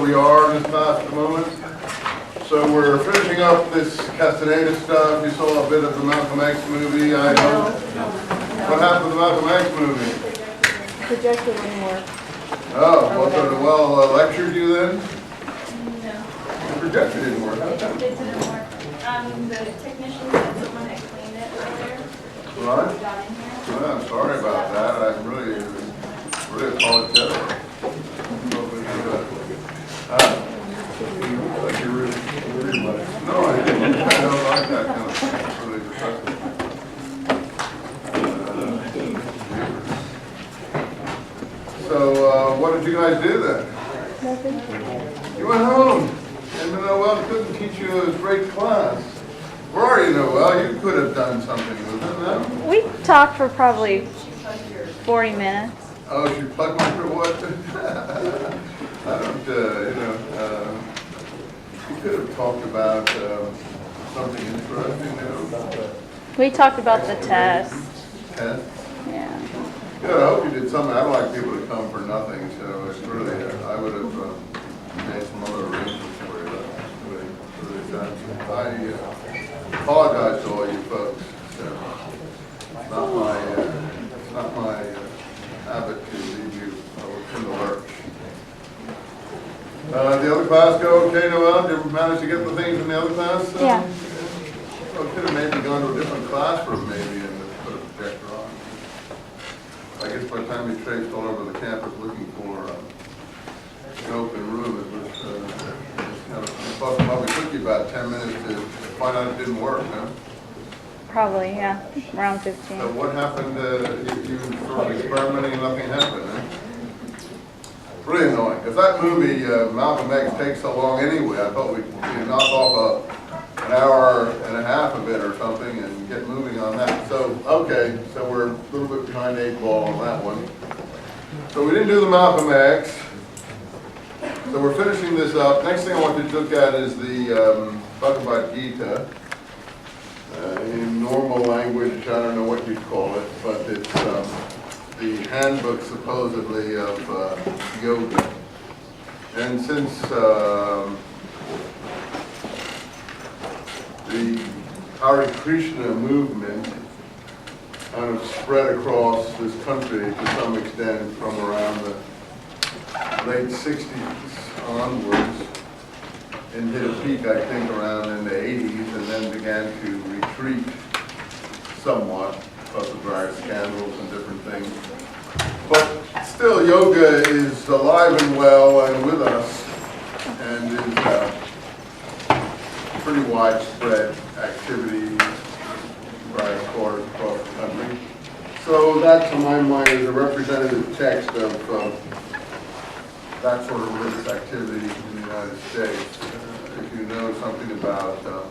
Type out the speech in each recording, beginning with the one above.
where we are in this class at the moment. So we're finishing up this Castaneda stuff. You saw a bit of the Malcolm X movie, I know. What happened to the Malcolm X movie? Projector wouldn't work. Oh, well, lectured you then? No. The projector didn't work. It didn't work. The technician said someone had cleaned it earlier. Right? Got in here. Well, I'm sorry about that. I'm really apologetic. Like you really like. No, I didn't. I don't like that kind of thing. It's really depressing. So, what did you guys do then? Nothing. You went home. And Noel couldn't teach you a great class. Where are you, Noel? You could have done something with it, no? We talked for probably 40 minutes. Oh, she plugged my for what? I don't, you could have talked about something interesting, We talked about the test. Test? Yeah. Good, I hope you did something. I don't like people to come for nothing, so it's really, I would have made some other arrangements for you. I apologize to all you folks. So it's not my habit to leave you in the lurch. The other class go okay, Noel? Did you manage to get the things in the other class? Yeah. Well, could have maybe gone to a different classroom maybe and put a projector on. I guess by the time we traced all over the campus looking for an open room, it was kind of, probably took you about 10 minutes to find out it didn't work, no? Probably, yeah. Around 15. So what happened, you sort of experimenting and nothing happened, eh? Really annoying, because that movie, Malcolm X, takes so long anyway. I thought we'd knock off an hour and a half of it or something and get moving on that. So, okay, so we're a little bit behind 8 ball on that one. So we didn't do the Malcolm X. So we're finishing this up. Next thing I want you to look at is the Bhagavad Gita. In normal language, I don't know what you'd call it, but it's the handbook supposedly of yoga. And since the Hare Krishna movement kind of spread across this country to some extent from around the late 60s onwards, and hit a peak, I think, around in the 80s, and then began to retreat somewhat because of various scandals and different things. But still, yoga is alive and well and with us, and is pretty widespread activity in various quarters across the country. So that, to my mind, is a representative text of that sort of religious activity in the United States. If you know something about the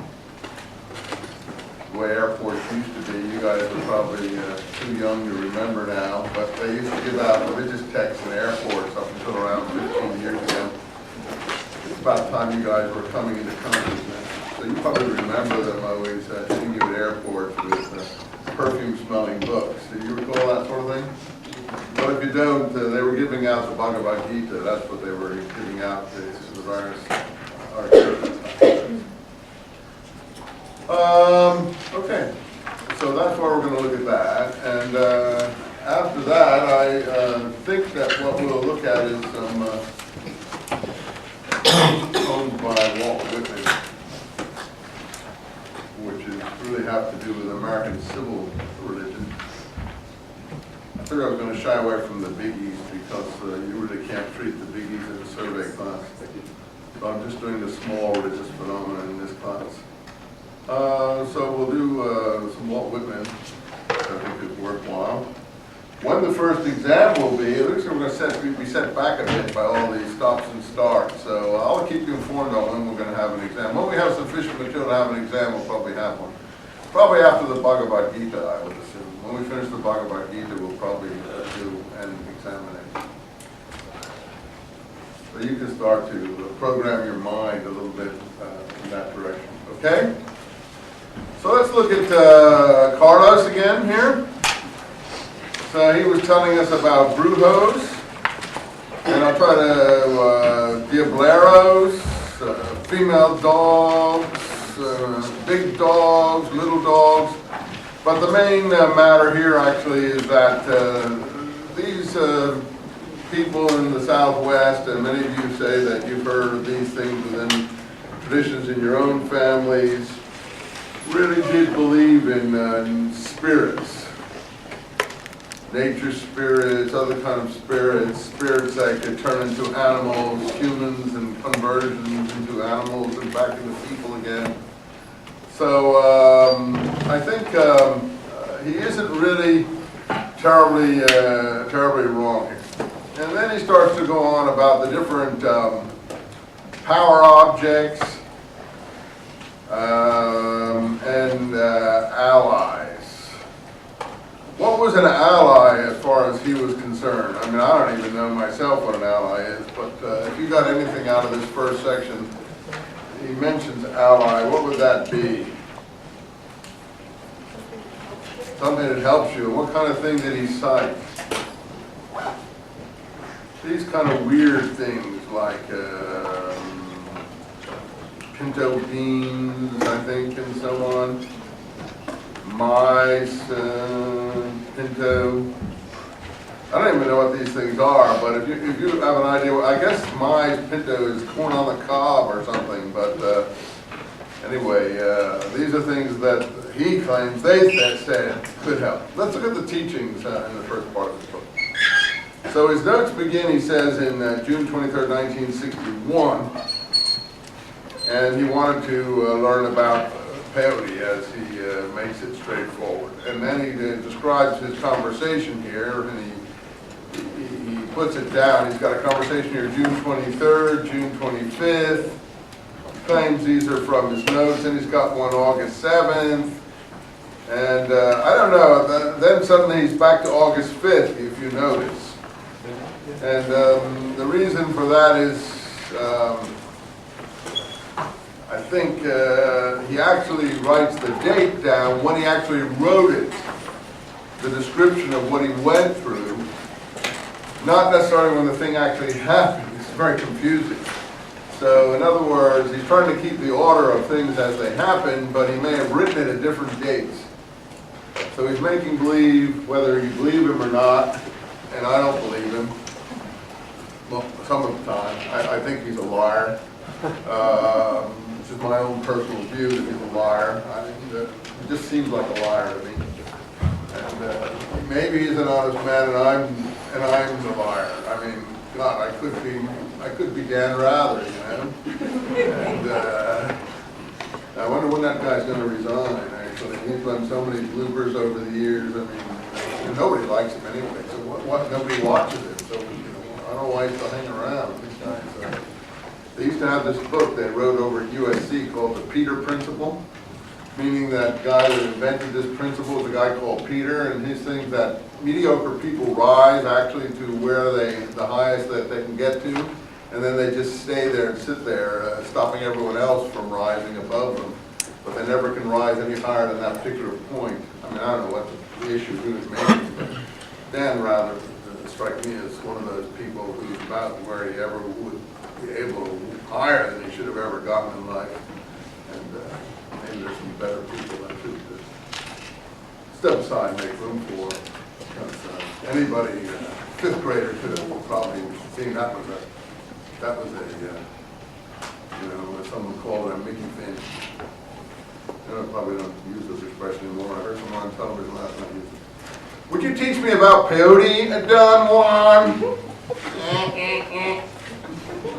way airports used to be, you guys are probably too young to remember now, but they used to give out religious texts in airports up until around 15 years ago. It's about time you guys were coming into consciousness. So you probably remember them always hitting you at airports with perfume-smelling books. Do you recall that sort of thing? But if you don't, they were giving out the Bhagavad Gita. That's what they were giving out to the various artists. Okay, so that's why we're going to look at that. And after that, I think that what we'll look at is some poems by Walt Whitman, which really have to do with American civil religion. I figured I was going to shy away from the biggies because you really can't treat the biggies in a survey class. So I'm just doing the small religious phenomena in this class. So we'll do some Walt Whitman, which I think is worthwhile. When the first exam will be, it looks like we're going to be set back a bit by all these stops and starts. So I'll keep you informed on when we're going to have an exam. When we have sufficient material to have an exam, we'll probably have one. Probably after the Bhagavad Gita, I would assume. When we finish the Bhagavad Gita, we'll probably do an examination. So you can start to program your mind a little bit in that direction. Okay? So let's look at Carlos again here. So he was telling us about brujos, and I'll try to deal diableros, female dogs, big dogs, little dogs. But the main matter here actually is that these people in the Southwest, and many of you say that you've heard of these things within traditions in your own families, really did believe in spirits, nature spirits, other kind of spirits, spirits that could turn into animals, humans, and conversions into animals and back into people again. So I think he isn't really terribly wrong here. And then he starts to go on about the different power objects and allies. What was an ally as far as he was concerned? I mean, I don't even know myself what an ally is, but if you got anything out of this first section, he mentions ally. What would that be? Something that helps you. What kind of thing did he cite? These kind of weird things like pinto beans, I think, and so on. Mice, pinto. I don't even know what these things are, but if you have an idea, I guess maize pinto is corn on the cob or something. But anyway, these are things that he claims they said could help. Let's look at the teachings in the first part of his book. So his notes begin, he says, in June 23rd, 1961, and he wanted to learn about peyote as he makes it straightforward. And then he describes his conversation here, and he puts it down. He's got a conversation here June 23rd, June 25th. He claims these are from his notes, and he's got one August 7th. And I don't know, then suddenly he's back to August 5th, if you notice. And the reason for that is, I think he actually writes the date down when he actually wrote it, the description of what he went through, not necessarily when the thing actually happened. It's very confusing. So in other words, he's trying to keep the order of things as they happen, but he may have written it at different dates. So he's making believe, whether you believe him or not, and I don't believe him, well, some of the time. I think he's a liar. This is my own personal view that he's a liar. He just seems like a liar to me. And maybe he's an honest man, and I'm the liar. I mean, God, I could be Dan Rather, you know. And I wonder when that guy's going to resign. Actually, he's done so many bloopers over the years. I mean, and nobody likes him anyway. So what? Nobody watches him. So you know, I don't know why he's still hanging around. These guys. They used to have this book they wrote over at USC called the Peter Principle, meaning that guy that invented this principle is a guy called Peter, and he thinks that mediocre people rise actually to where the highest that they can get to, and then they just stay there and sit there, stopping everyone else from rising above them, but they never can rise any higher than that particular point. I mean, I don't know what the issue he was making, but Dan rather strike me as one of those people who's about where he ever would be able to higher than he should have ever gotten in life. And maybe there's some better people that should step aside and make room for. Because anybody, fifth grader could have probably seen that was a you know, what someone called a Mickey Finn. I probably don't use this expression anymore. I heard someone on television last night use it. Would you teach me about peyote, Don Juan?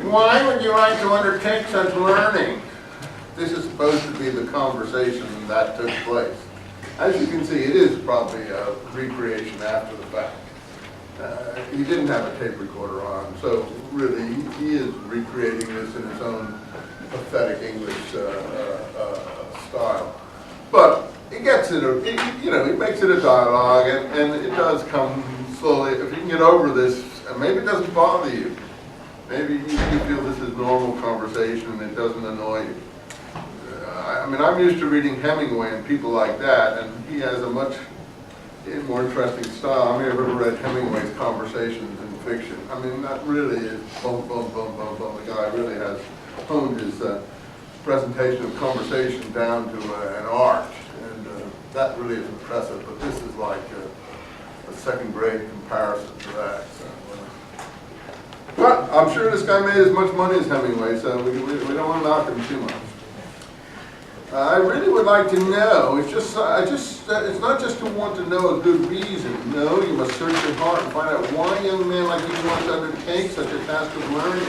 Why would you like to undertake such learning? This is supposed to be the conversation that took place. As you can see, it is probably a recreation after the fact. He didn't have a tape recorder on, so really he is recreating this in his own pathetic English style. But he gets it, you know, he makes it a dialogue, and it does come slowly. If you can get over this, and maybe it doesn't bother you. Maybe you feel this is normal conversation and it doesn't annoy you. I mean, I'm used to reading Hemingway and people like that, and he has a much more interesting style. I mean, I've ever read Hemingway's conversations in fiction. I mean, that really is boom, boom, boom, boom, boom. The guy really has honed his presentation of conversation down to an art, and that really is impressive. But this is like a second-grade comparison to that. So, but I'm sure this guy made as much money as Hemingway, so we don't want to knock him too much. I really would like to know. It's not just to want to know a good reason. No, you must search your heart and find out why a young man like you want to undertake such a task of learning.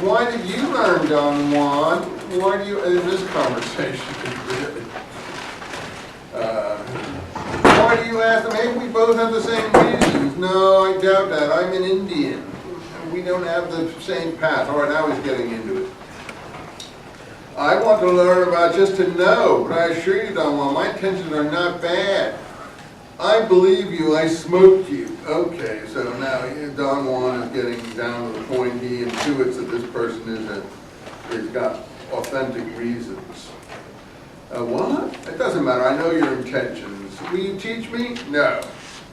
Why did you learn, Don Juan? Why do you, in this conversation, really? Why do you ask them, hey, we both have the same reasons? No, I doubt that. I'm an Indian. We don't have the same path. All right, now he's getting into it. I want to learn about just to know, but I assure you, Don Juan, my intentions are not bad. I believe you, I smoked you. Okay, so now Don Juan is getting down to the point. He intuits that this person is got authentic reasons. What? It doesn't matter, I know your intentions. Will you teach me? No.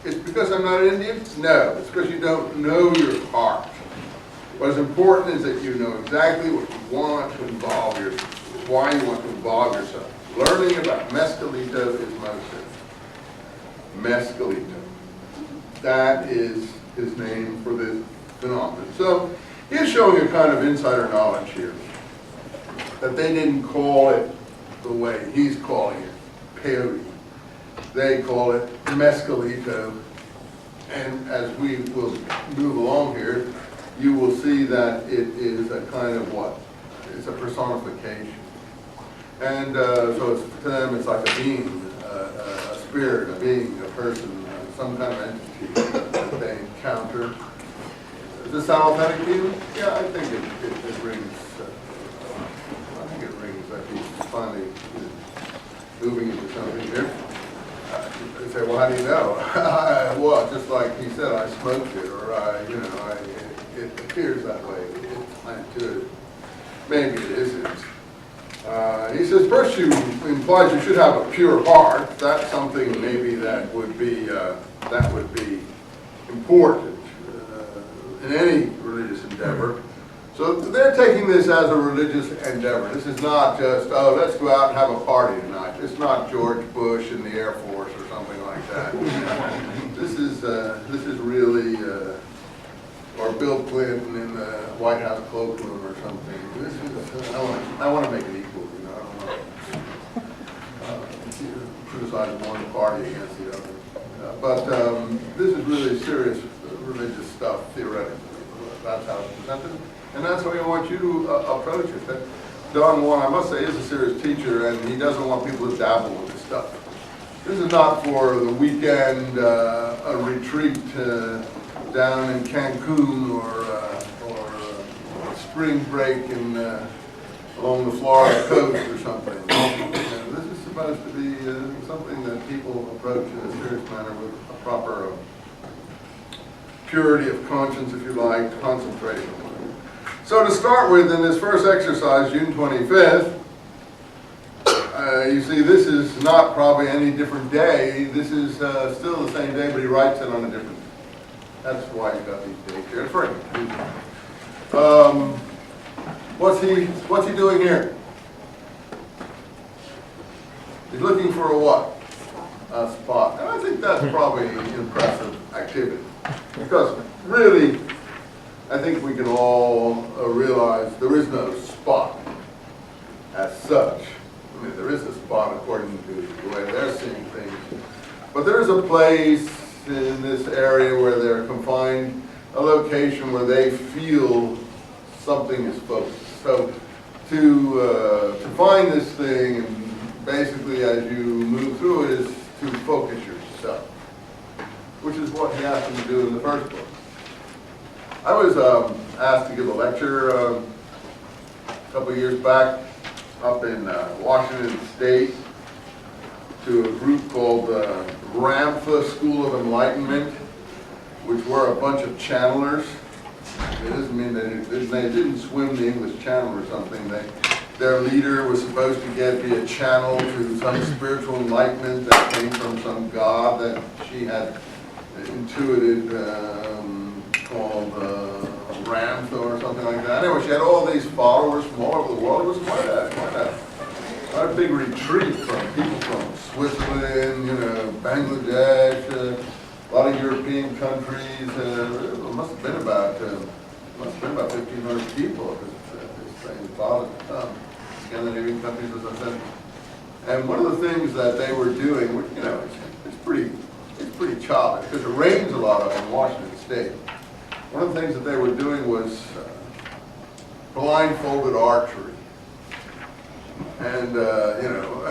It's because I'm not an Indian? No. It's because you don't know your heart. What's important is that you know exactly what you want to involve yourself, why you want to involve yourself. Learning about Mescalito is most Mescalito. That is his name for this phenomenon. So he's showing a kind of insider knowledge here, that they didn't call it the way he's calling it, peyote. They call it Mescalito. And as we will move along here, you will see that it is a kind of what? It's a personification. And so it's, to them it's like a being, a spirit, a being, a person, some kind of entity that they encounter. Does this sound authentic to you? Yeah, I think it rings. I think it rings like he's finally moving into something here. They say, well, how do you know? Well, just like he said, I smoked it, or it appears that way. It's intuitive. Maybe it isn't. He says, virtue implies you should have a pure heart. That's something maybe that would be important in any religious endeavor. So they're taking this as a religious endeavor. This is not just, oh, let's go out and have a party tonight. It's not George Bush in the Air Force or something like that. This is really, or Bill Clinton in the White House cloakroom or something. This is, I want to make it equal, you know. I don't want to criticize one party against the other. But this is really serious religious stuff, theoretically. That's how it's presented. And that's how we want you to approach it. Don Juan, I must say, is a serious teacher, and he doesn't want people to dabble with this stuff. This is not for the weekend, a retreat down in Cancun or spring break along the Florida coast or something. This is supposed to be something that people approach in a serious manner with a proper purity of conscience, if you like, concentration. So to start with, in this first exercise, June 25th, you see this is not probably any different day. This is still the same day, but he writes it on a different day. That's why he's got these dates here. It's very confusing. What's he doing here? He's looking for a what? A spot. And I think that's probably impressive activity. Because really, I think we can all realize there is no spot as such. I mean, there is a spot according to the way they're seeing things. But there is a place in this area where they're confined, a location where they feel something is focused. So to find this thing, and basically as you move through it, is to focus yourself, which is what he asked them to do in the first book. I was asked to give a lecture a couple of years back up in Washington State to a group called the Ramtha School of Enlightenment, which were a bunch of channelers. It doesn't mean they didn't swim the English Channel or something. Their leader was supposed to be a channel to some spiritual enlightenment that came from some god that she had intuited called Ramsdale or something like that. Anyway, she had all these followers from all over the world. It was quite a big retreat from people from Switzerland, you know, Bangladesh, a lot of European countries. It must have been about 1,500 people. This thing followed Scandinavian countries, as I said. And one of the things that they were doing, you know, it's pretty childish because it rains a lot in Washington State. One of the things that they were doing was blindfolded archery, and you know,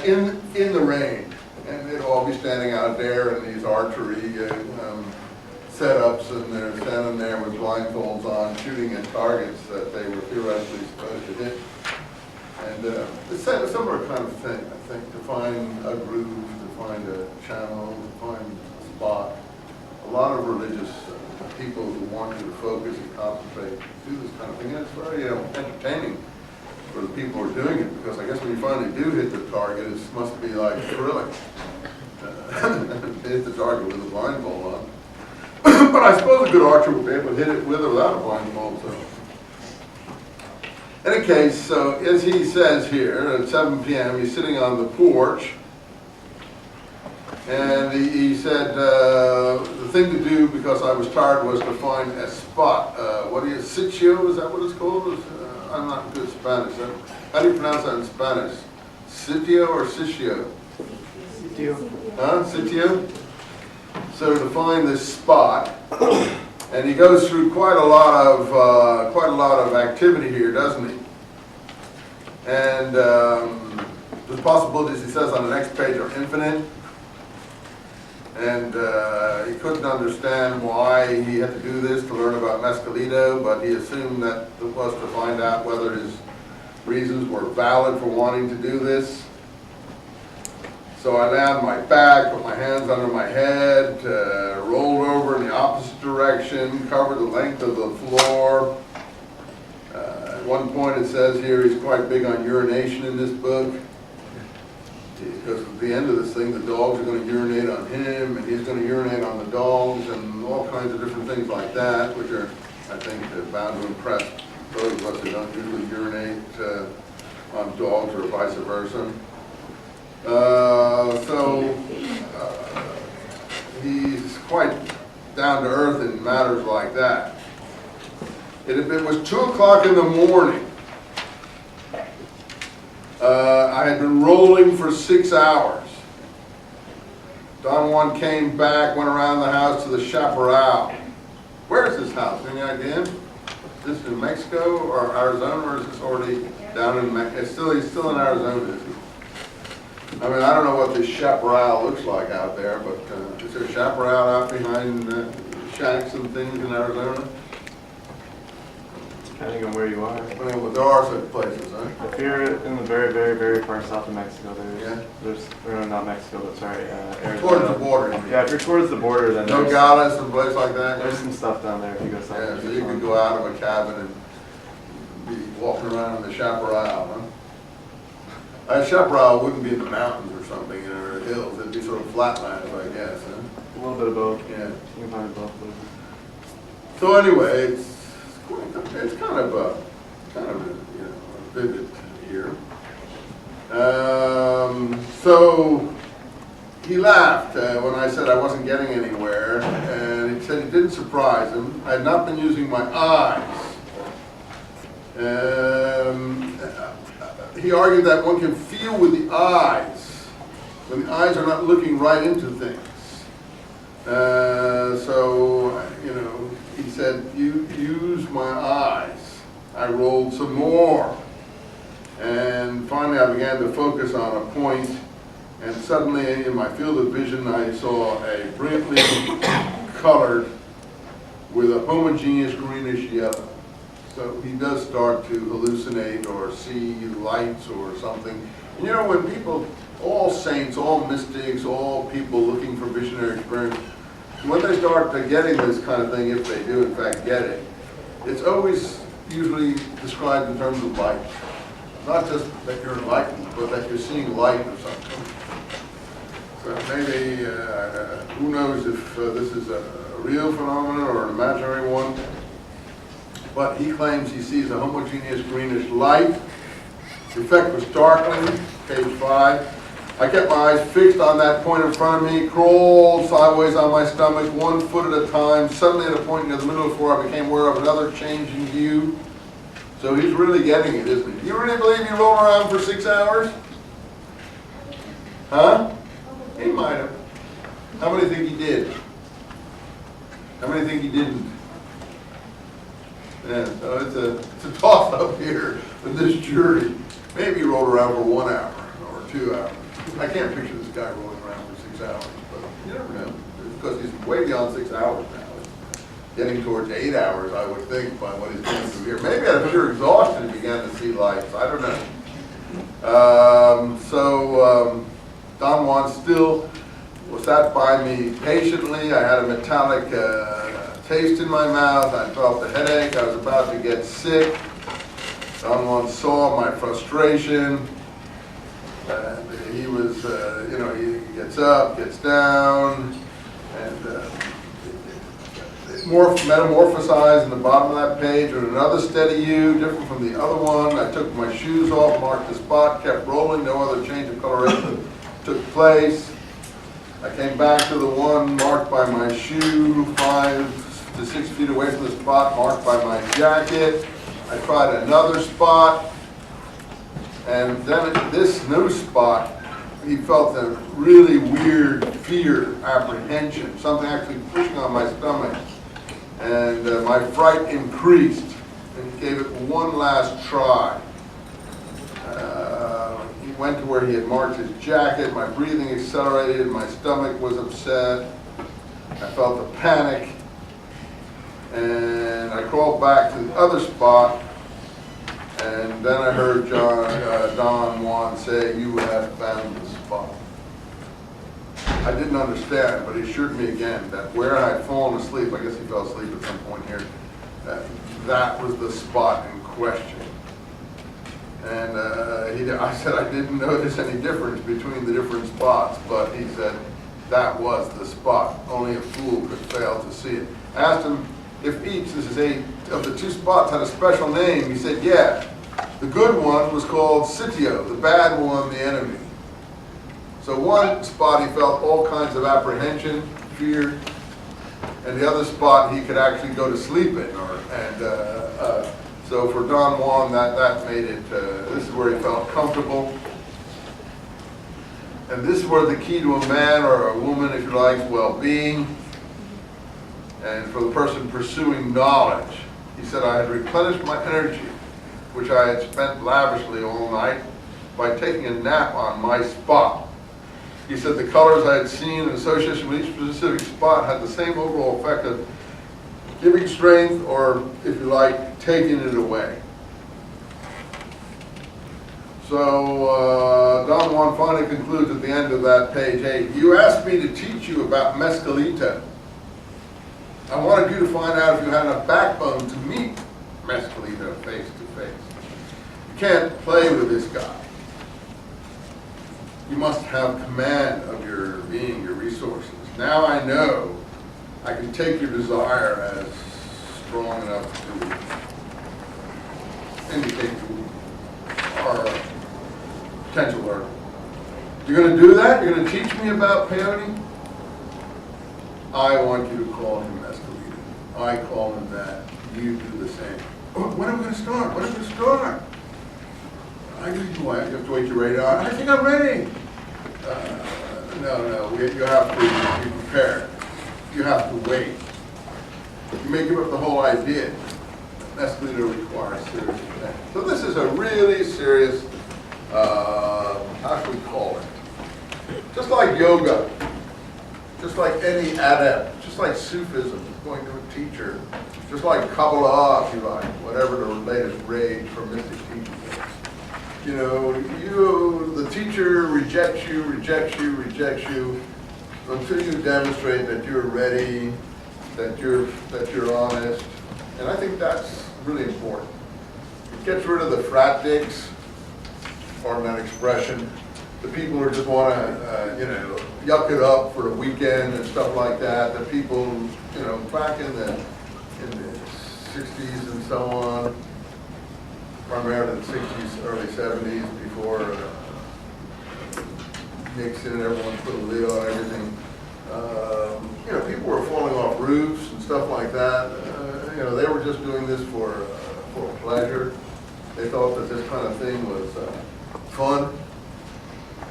in the rain, and they'd all be standing out there in these archery setups, and they're standing there with blindfolds on, shooting at targets that they were theoretically supposed to hit. And it's a similar kind of thing, I think, to find a groove, to find a channel, to find a spot. A lot of religious people who want you to focus and concentrate do this kind of thing, and it's very entertaining for the people who are doing it, because I guess when you finally do hit the target, it must be like thrilling. Hit the target with a blindfold on. But I suppose a good archer would be able to hit it with or without a blindfold. So. In any case, so as he says here, at 7 p.m., he's sitting on the porch, and he said, the thing to do, because I was tired, was to find a spot. What do you, sitio, is that what it's called? I'm not good at Spanish. How do you pronounce that in Spanish? Sitio or sitio? Sitio. Huh? Sitio? So to find this spot, and he goes through quite a lot of activity here, doesn't he? And the possibilities, he says on the next page, are infinite. And he couldn't understand why he had to do this to learn about Mescalito, but he assumed that it was to find out whether his reasons were valid for wanting to do this. So I lay on my back, put my hands under my head, rolled over in the opposite direction, covered the length of the floor. At one point it says here he's quite big on urination in this book, because at the end of this thing the dogs are going to urinate on him and he's going to urinate on the dogs and all kinds of different things like that, which are, I think, bound to impress those of us who don't usually urinate on dogs or vice versa. He's quite down to earth in matters like that. It was 2 o'clock in the morning. I had been rolling for 6 hours. Don Juan came back, went around the house to the chaparral. Where's this house? Any idea? Is this New Mexico or Arizona, or is this already down in Mexico? He's still in Arizona, is he? I mean, I don't know what this chaparral looks like out there, but is there a chaparral out behind shacks and things in Arizona? Depending on where you are. I mean, well, there are such places, huh? If you're in the very, very, very far south of Mexico, Yeah. or not Mexico, but sorry, Arizona. Towards the border. Yeah, if you're towards the border, then No Nogales and place like that? there's some stuff down there if you go south. Yeah, so you could go out of a cabin and be walking around in the chaparral, huh? A chaparral wouldn't be in the mountains or something, you know, or the hills. It'd be sort of flatlands, I guess, huh? A little bit of both. Yeah. You can find both places. So anyway, it's kind of you know, vivid here. So he laughed when I said I wasn't getting anywhere, and he said it didn't surprise him. I had not been using my eyes. He argued that one can feel with the eyes when the eyes are not looking right into things. So, you know, he said, you use my eyes. I rolled some more. And finally I began to focus on a point, and suddenly in my field of vision I saw a brilliantly colored with a homogeneous greenish yellow. So he does start to hallucinate or see lights or something. And you know, when people, all saints, all mystics, all people looking for visionary experience, when they start to getting this kind of thing, if they do in fact get it, it's always usually described in terms of light. Not just that you're enlightened, but that you're seeing light or something. So maybe, who knows if this is a real phenomenon or an imaginary one. But he claims he sees a homogeneous greenish light. The effect was darkling, page 5. I kept my eyes fixed on that point in front of me, crawled sideways on my stomach, 1 foot at a time. Suddenly at a point near the middle of the floor, I became aware of another change in view. So he's really getting it, isn't he? You really believe he rolled around for 6 hours? Huh? He might have. How many think he did? How many think he didn't? Yeah, so it's a toss-up here with this jury. Maybe he rolled around for 1 hour or 2 hours. I can't picture this guy rolling around for 6 hours, but you never know. Because he's way beyond 6 hours now. It's getting towards 8 hours, I would think, by what he's going through here. Maybe out of pure exhaustion he began to see lights. I don't know. Don Juan still sat by me patiently. I had a metallic taste in my mouth. I felt the headache. I was about to get sick. Don Juan saw my frustration. He was, he gets up, gets down, and metamorphosized in the bottom of that page with another steady U, different from the other one. I took my shoes off, marked the spot, kept rolling. No other change of coloration took place. I came back to the one marked by my shoe, 5 to 6 feet away from the spot marked by my jacket. I tried another spot, and then at this new spot, he felt a really weird fear, apprehension, something actually pushing on my stomach. And my fright increased, and he gave it one last try. He went to where he had marked his jacket. My breathing accelerated. My stomach was upset. I felt a panic. And I crawled back to the other spot. And then I heard Don Juan say, "You have found the spot." I didn't understand, but he assured me again that where I had fallen asleep, I guess he fell asleep at some point here, that was the spot in question. And I said I didn't notice any difference between the different spots, but he said that was the spot. Only a fool could fail to see it. I asked him if each, of the 2 spots had a special name. He said, yeah. The good one was called sitio, the bad one, the enemy. So one spot he felt all kinds of apprehension, fear, and the other spot he could actually go to sleep in. So for Don Juan, that made it, this is where he felt comfortable. And this is where the key to a man or a woman, if you like, well-being, and for the person pursuing knowledge. He said, I had replenished my energy, which I had spent lavishly all night, by taking a nap on my spot. He said the colors I had seen in association with each specific spot had the same overall effect of giving strength, or, if you like, taking it away. So Don Juan finally concludes at the end of that page 8, you asked me to teach you about mescalita. I wanted you to find out if you had enough backbone to meet mescalita face to face. You can't play with this guy. You must have command of your being, your resources. Now I know I can take your desire as strong enough to indicate you are potential learner. You're going to do that? You're going to teach me about peyote? I want you to call him mescalita. I call him that. You do the same. Oh, when are we going to start? When are we going to start? You have to wait till you're ready. I think I'm ready. No, you have to be prepared. You have to wait. You may give up the whole idea. Mescalita requires serious attention. So this is a really serious, how should we call it? Just like yoga, just like any adept, just like Sufism, going to a teacher, just like Kabbalah, if you like, whatever the latest rage for mystic teaching is. You know, the teacher rejects you until you demonstrate that you're ready, that you're honest, and I think that's really important. It gets rid of the frat dicks, pardon that expression, the people who just want to, you know, yuck it up for a weekend and stuff like that. The people, you know, back in the 60s and so on, primarily the 60s, early 70s, before Nixon and everyone put a lid on everything. You know, people were falling off roofs and stuff like that. You know, they were just doing this for pleasure. They thought that this kind of thing was fun.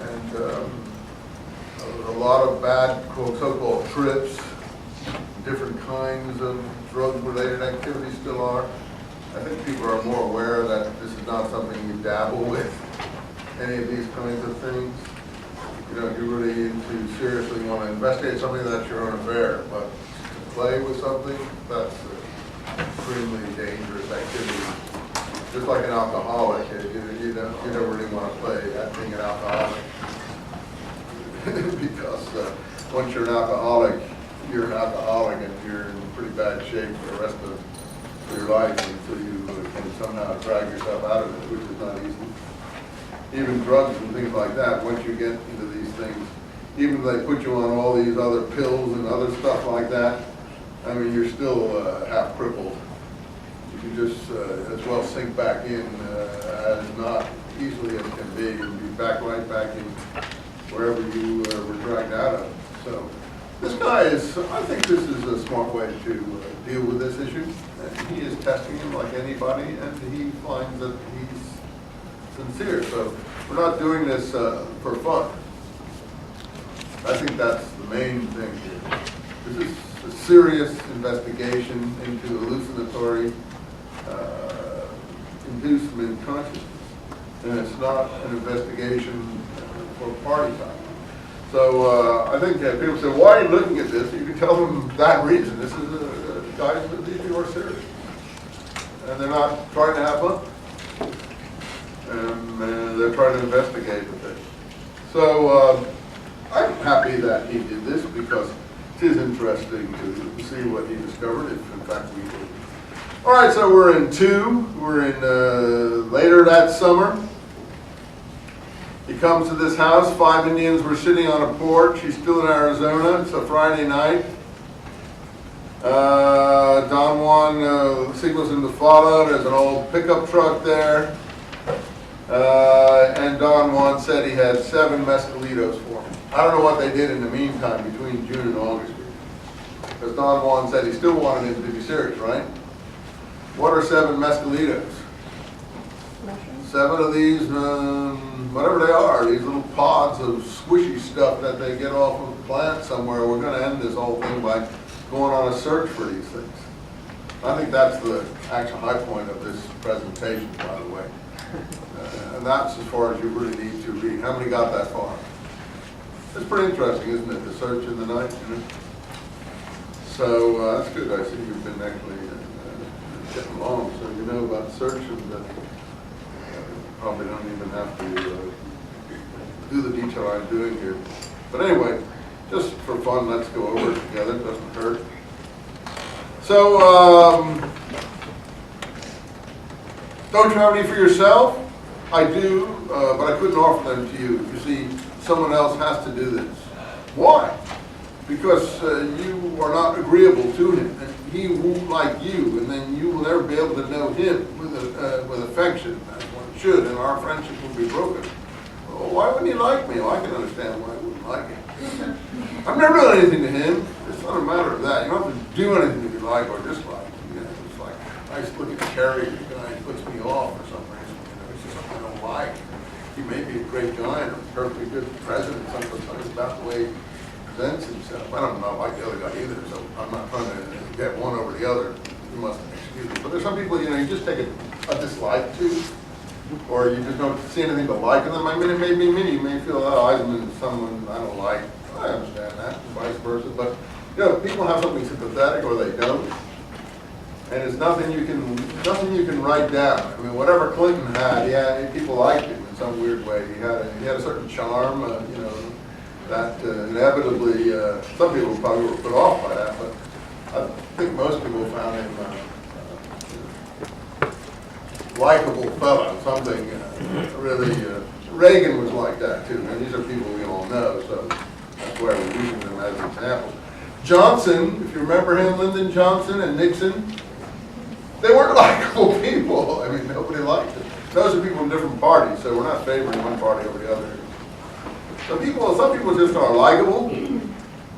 And a lot of bad, so-called trips, different kinds of drug-related activities still are. I think people are more aware that this is not something you dabble with, any of these kinds of things. You know, if you're really into seriously want to investigate something, that's your own affair. But to play with something, that's an extremely dangerous activity. Just like an alcoholic, you don't really want to play at being an alcoholic. Because once you're an alcoholic and you're in pretty bad shape for the rest of your life until you can somehow drag yourself out of it, which is not easy. Even drugs and things like that, once you get into these things, even if they put you on all these other pills and other stuff like that, I mean, you're still half crippled. You just as well sink back in as not easily as can be and be right back in wherever you were dragged out of. So this guy is, I think this is a smart way to deal with this issue. And he is testing him like anybody, and he finds that he's sincere. So we're not doing this for fun. I think that's the main thing here. This is a serious investigation into hallucinatory inducement consciousness. And it's not an investigation for party time. So I think people say, why are you looking at this? You can tell them that reason. This is guys, these people are serious. And they're not trying to have fun. And they're trying to investigate the thing. So I'm happy that he did this because it is interesting to see what he discovered, if in fact we did. All right, so we're in 2. We're in later that summer. He comes to this house. 5 Indians were sitting on a porch. He's still in Arizona. It's a Friday night. Don Juan signals him to follow. There's an old pickup truck there. And Don Juan said he had 7 mescalitos for him. I don't know what they did in the meantime between June and August. Because Don Juan said he still wanted him to be serious, right? What are 7 mescalitos? 7 of these, whatever they are, these little pods of squishy stuff that they get off of a plant somewhere. We're going to end this whole thing by going on a search for these things. I think that's the actual high point of this presentation, by the way. And that's as far as you really need to read. How many got that far? It's pretty interesting, isn't it, the search in the night? You know? So that's good. I see you've been actually getting along, so you know about search, and probably don't even have to do the detail I'm doing here. But anyway, just for fun, let's go over it together. It doesn't hurt. So, don't you have any for yourself? I do, but I couldn't offer them to you. You see, someone else has to do this. Why? Because you are not agreeable to him, and he won't like you, and then you will never be able to know him with affection, as one should, and our friendship will be broken. Well, why wouldn't he like me? Well, I can understand why he wouldn't like him. I've never done anything to him. It's not a matter of that. You don't have to do anything if you like or dislike. You know, it's like, I used to look at Kerry, the guy puts me off for some reason. You know, it's just something I don't like. He may be a great guy and a perfectly good president, sometimes about the way he presents himself. I don't know like the other guy either, so I'm not trying to get one over the other. You must excuse me. But there's some people, you know, you just take a dislike to, or you just don't see anything to like in them. I mean, it may be me. You may feel, oh, Eisenman is someone I don't like. I understand that, and vice versa. But, you know, people have something sympathetic or they don't. And it's nothing you can write down. I mean, whatever Clinton had, people liked him in some weird way. He had a certain charm, you know, that inevitably, some people probably were put off by that, but I think most people found him likable fellow, something really Reagan was like that too, and these are people we all know, so that's why we're using them as examples. Johnson, if you remember him, Lyndon Johnson and Nixon, they weren't likable people. I mean, nobody liked them. Those are people from different parties, so we're not favoring one party over the other. Some people just are likable,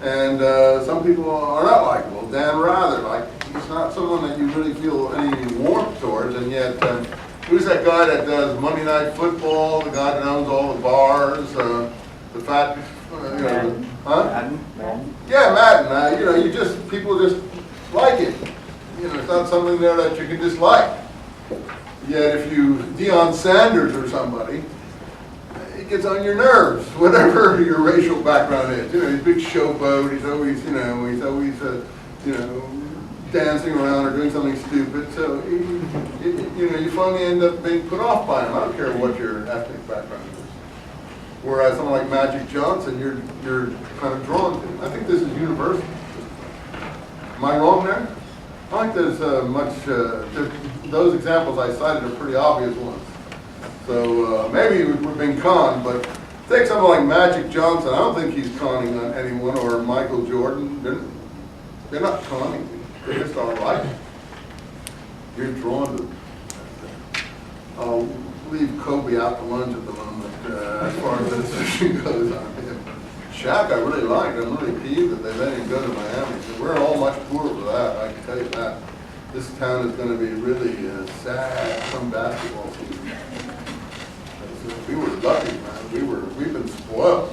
and some people are not likable. Dan Rather, like, he's not someone that you really feel any warmth towards, and yet, who's that guy that does Monday Night Football, the guy that owns all the bars, the fat, huh? Madden? Yeah, Madden. People just like it. It's not something there that you can dislike. Yet if you, Deion Sanders or somebody, it gets on your nerves, whatever your racial background is. He's a big showboat. He's always, dancing around or doing something stupid. So, you finally end up being put off by him. I don't care what your ethnic background is. Whereas someone like Magic Johnson, you're kind of drawn to. I think this is universal. Am I wrong there? I think there's those examples I cited are pretty obvious ones. So maybe we've been conned, but take someone like Magic Johnson. I don't think he's conning on anyone, or Michael Jordan. They're not conning. They just aren't like it. You're drawn to them. I'll leave Kobe out to lunch at the moment as far as this issue goes on him. Shaq I really liked. I'm really peeved that they let him go to Miami. We're all much poorer for that, I can tell you that. This town is going to be really sad come basketball season. We were lucky, man. We've been spoiled.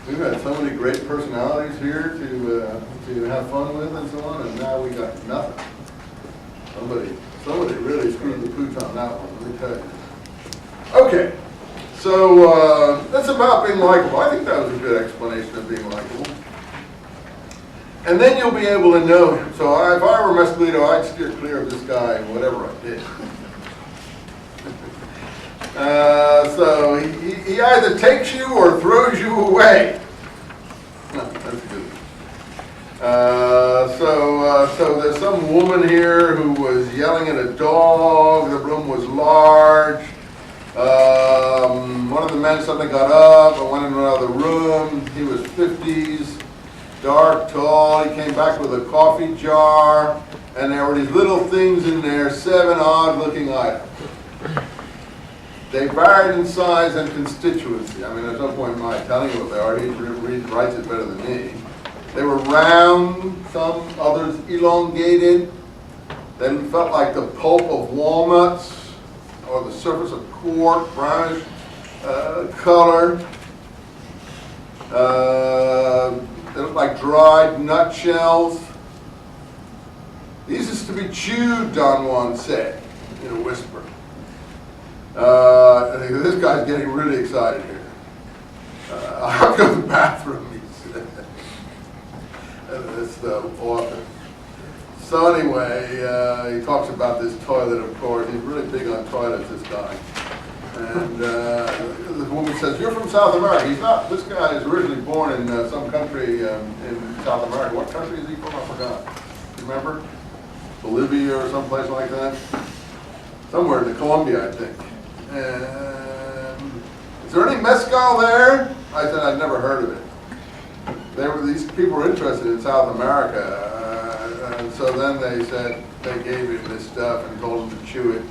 We've had so many great personalities here to have fun with and so on, and now we got nothing. Somebody really screwed the pooch on that one, let me tell you. Okay, so that's about being likable. I think that was a good explanation of being likable. And then you'll be able to know him. So if I were Mescalito, I'd steer clear of this guy, whatever I did. So he either takes you or throws you away. No, that's good. So there's some woman here who was yelling at a dog. The room was large. One of the men suddenly got up and went into another room. He was 50s, dark, tall. He came back with a coffee jar, and there were these little things in there, 7 odd-looking items. They varied in size and constituency. I mean, there's no point in my telling you what they are. He writes it better than me. They were round, some others elongated. They felt like the pulp of walnuts or the surface of cork, brownish color. They looked like dried nutshells. These is to be chewed, Don Juan said in a whisper. This guy's getting really excited here. I'll go to the bathroom, he said. That's the author. So anyway, he talks about this toilet, of course. He's really big on toilets, this guy. And the woman says, "You're from South America." He's not. This guy is originally born in some country in South America. What country is he from? I forgot. Remember? Bolivia or someplace like that? Somewhere in Colombia, I think. Is there any mezcal there? I said I'd never heard of it. These people were interested in South America, and so then they said they gave him this stuff and told him to chew it.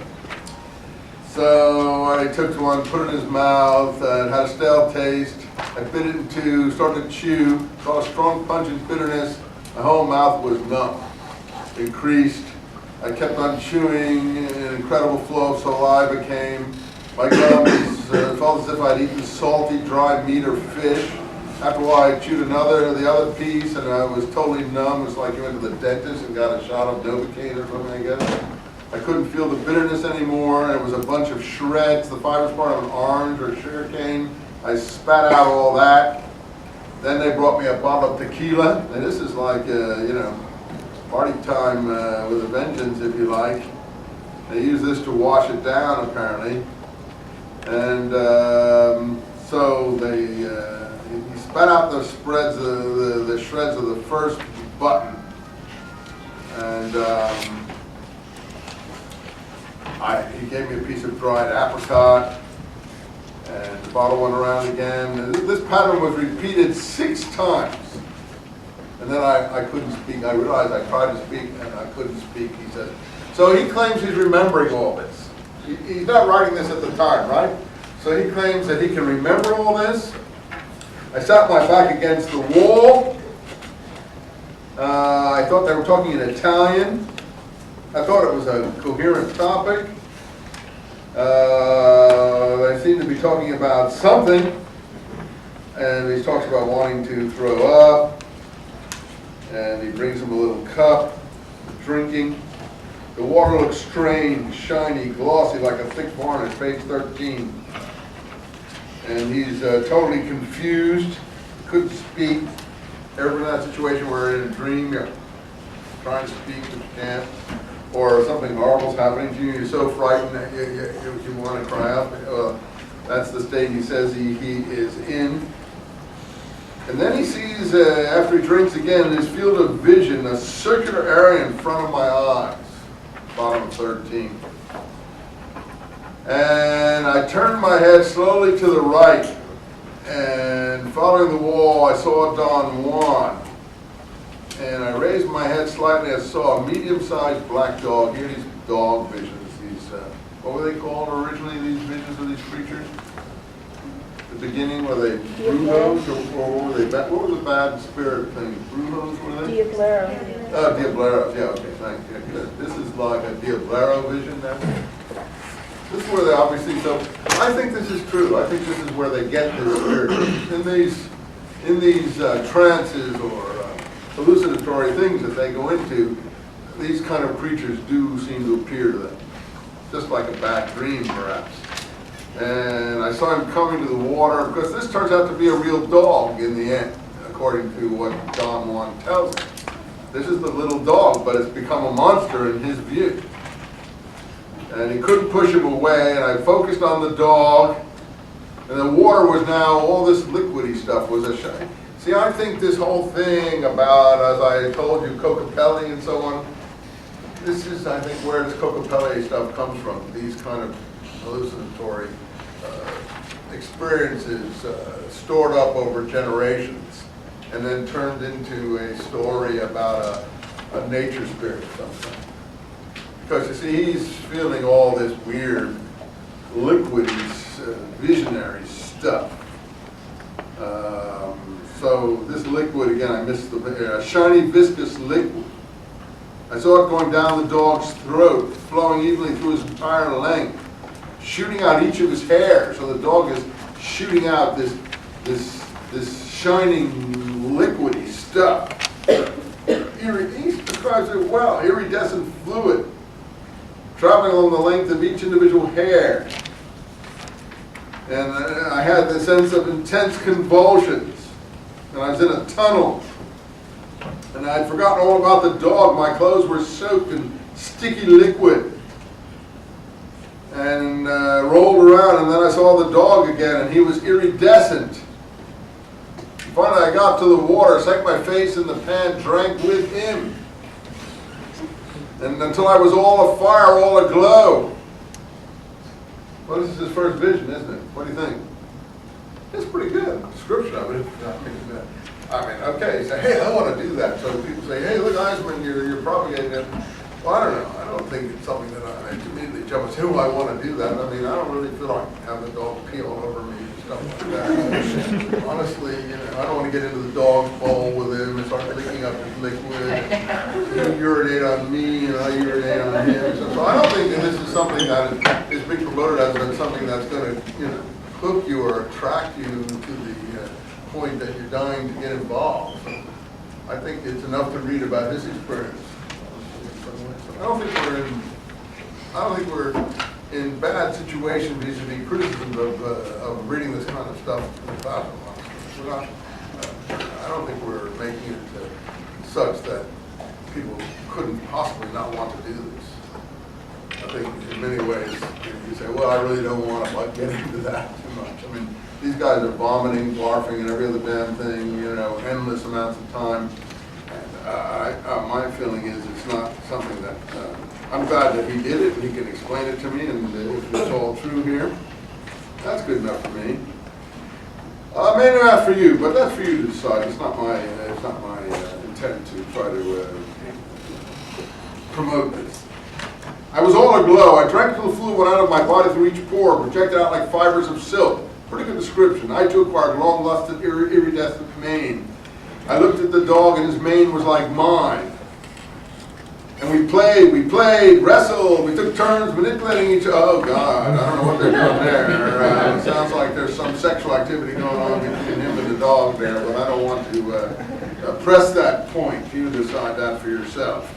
So he took one, put it in his mouth, it had a stale taste. I bit it in two, started to chew, saw a strong pungent bitterness. My whole mouth was numb, increased. I kept on chewing, an incredible flow of saliva came. My gums felt as if I'd eaten salty, dry meat or fish. After a while, I chewed the other piece, and I was totally numb. It was like you went to the dentist and got a shot of Novocaine or something, I guess. I couldn't feel the bitterness anymore, and it was a bunch of shreds. The fibrous part of an orange or sugar cane. I spat out all that. Then they brought me a bottle of tequila, and this is like, party time with a vengeance, if you like. They use this to wash it down, apparently. And so he spat out the shreds of the first button, and he gave me a piece of dried apricot, and Bottle went around again. And this pattern was repeated 6 times. And then I couldn't speak. I realized I tried to speak and I couldn't speak, he said. So he claims he's remembering all this. He's not writing this at the time, right? So he claims that he can remember all this. I sat my back against the wall. I thought they were talking in Italian. I thought it was a coherent topic. They seem to be talking about something. And he talks about wanting to throw up. And he brings him a little cup, drinking. The water looks strange, shiny, glossy, like a thick varnish, page 13. And he's totally confused, couldn't speak. Ever in that situation where you're in a dream, you're trying to speak but you can't, or something horrible's happening to you, you're so frightened that you want to cry out. That's the state he says he is in. And then he sees, after he drinks again, in his field of vision, a circular area in front of my eyes, bottom of 13. And I turned my head slowly to the right, and following the wall, I saw Don Juan. And I raised my head slightly, I saw a medium-sized black dog. Here, these dog visions, these, what were they called originally, these visions of these creatures? The beginning, were they brujos, or were they what was the bad spirit thing? Brujos, were they? Diablero. Oh, Diableros, yeah, okay, thanks. Yeah, good. This is like a Diablero vision now. This is where they obviously, so I think this is true. I think this is where they get this spirit. In these trances or hallucinatory things that they go into, these kind of creatures do seem to appear to them. Just like a bad dream, perhaps. And I saw him coming to the water, because this turns out to be a real dog in the end, according to what Don Juan tells me. This is the little dog, but it's become a monster in his view. And he couldn't push him away, and I focused on the dog, and the water was now, all this liquidy stuff was a shine. See, I think this whole thing about, as I told you, Cocopelli and so on, this is, I think, where this Cocopelli stuff comes from, these kind of hallucinatory experiences stored up over generations and then turned into a story about a nature spirit or something. Because you see, he's feeling all this weird, liquidy, visionary stuff. So this liquid, again, I missed the shiny, viscous liquid. I saw it going down the dog's throat, flowing evenly through his entire length, shooting out each of his hairs. So the dog is shooting out this shining, liquidy stuff. He describes it well, iridescent fluid, traveling along the length of each individual hair. And I had the sense of intense convulsions, and I was in a tunnel. And I had forgotten all about the dog. My clothes were soaked in sticky liquid. And rolled around, and then I saw the dog again, and he was iridescent. Finally, I got to the water, sank my face in the pan, drank with him. And until I was all afire, all aglow. Well, this is his first vision, isn't it? What do you think? It's pretty good, description of it. I mean, okay, say, hey, I want to do that. So people say, hey, look, Eisenman, you're propagating it. Well, I don't know. I don't think it's something that I immediately jump and say, oh, I want to do that. I mean, I don't really feel like having the dog pee all over me and stuff like that. Honestly, you know, I don't want to get into the dog's bowl with him and start licking up his liquid. He'll urinate on me and I urinate on him. So I don't think that this is something that is being promoted as something that's going to, you know, hook you or attract you to the point that you're dying to get involved. So I think it's enough to read about his experience. I don't think we're in bad situation vis-a-vis criticism of reading this kind of stuff in the classroom. I don't think we're making it such that people couldn't possibly not want to do this. I think in many ways you say, well, I really don't want to get into that too much. I mean, these guys are vomiting, barfing, and every other damn thing, you know, endless amounts of time. My feeling is it's not something that, I'm glad that he did it, and he can explain it to me, and if it's all true here, that's good enough for me. Maybe not for you, but that's for you to decide. It's not my intent to try to promote this. I was all aglow. I drank till the fluid went out of my body through each pore, projected out like fibers of silk. Pretty good description. I too acquired long-lusted, iridescent mane. I looked at the dog, and his mane was like mine. And we played, wrestled, we took turns manipulating each other. Oh God, I don't know what they're doing there. It sounds like there's some sexual activity going on between him and the dog there, but I don't want to press that point. You decide that for yourself.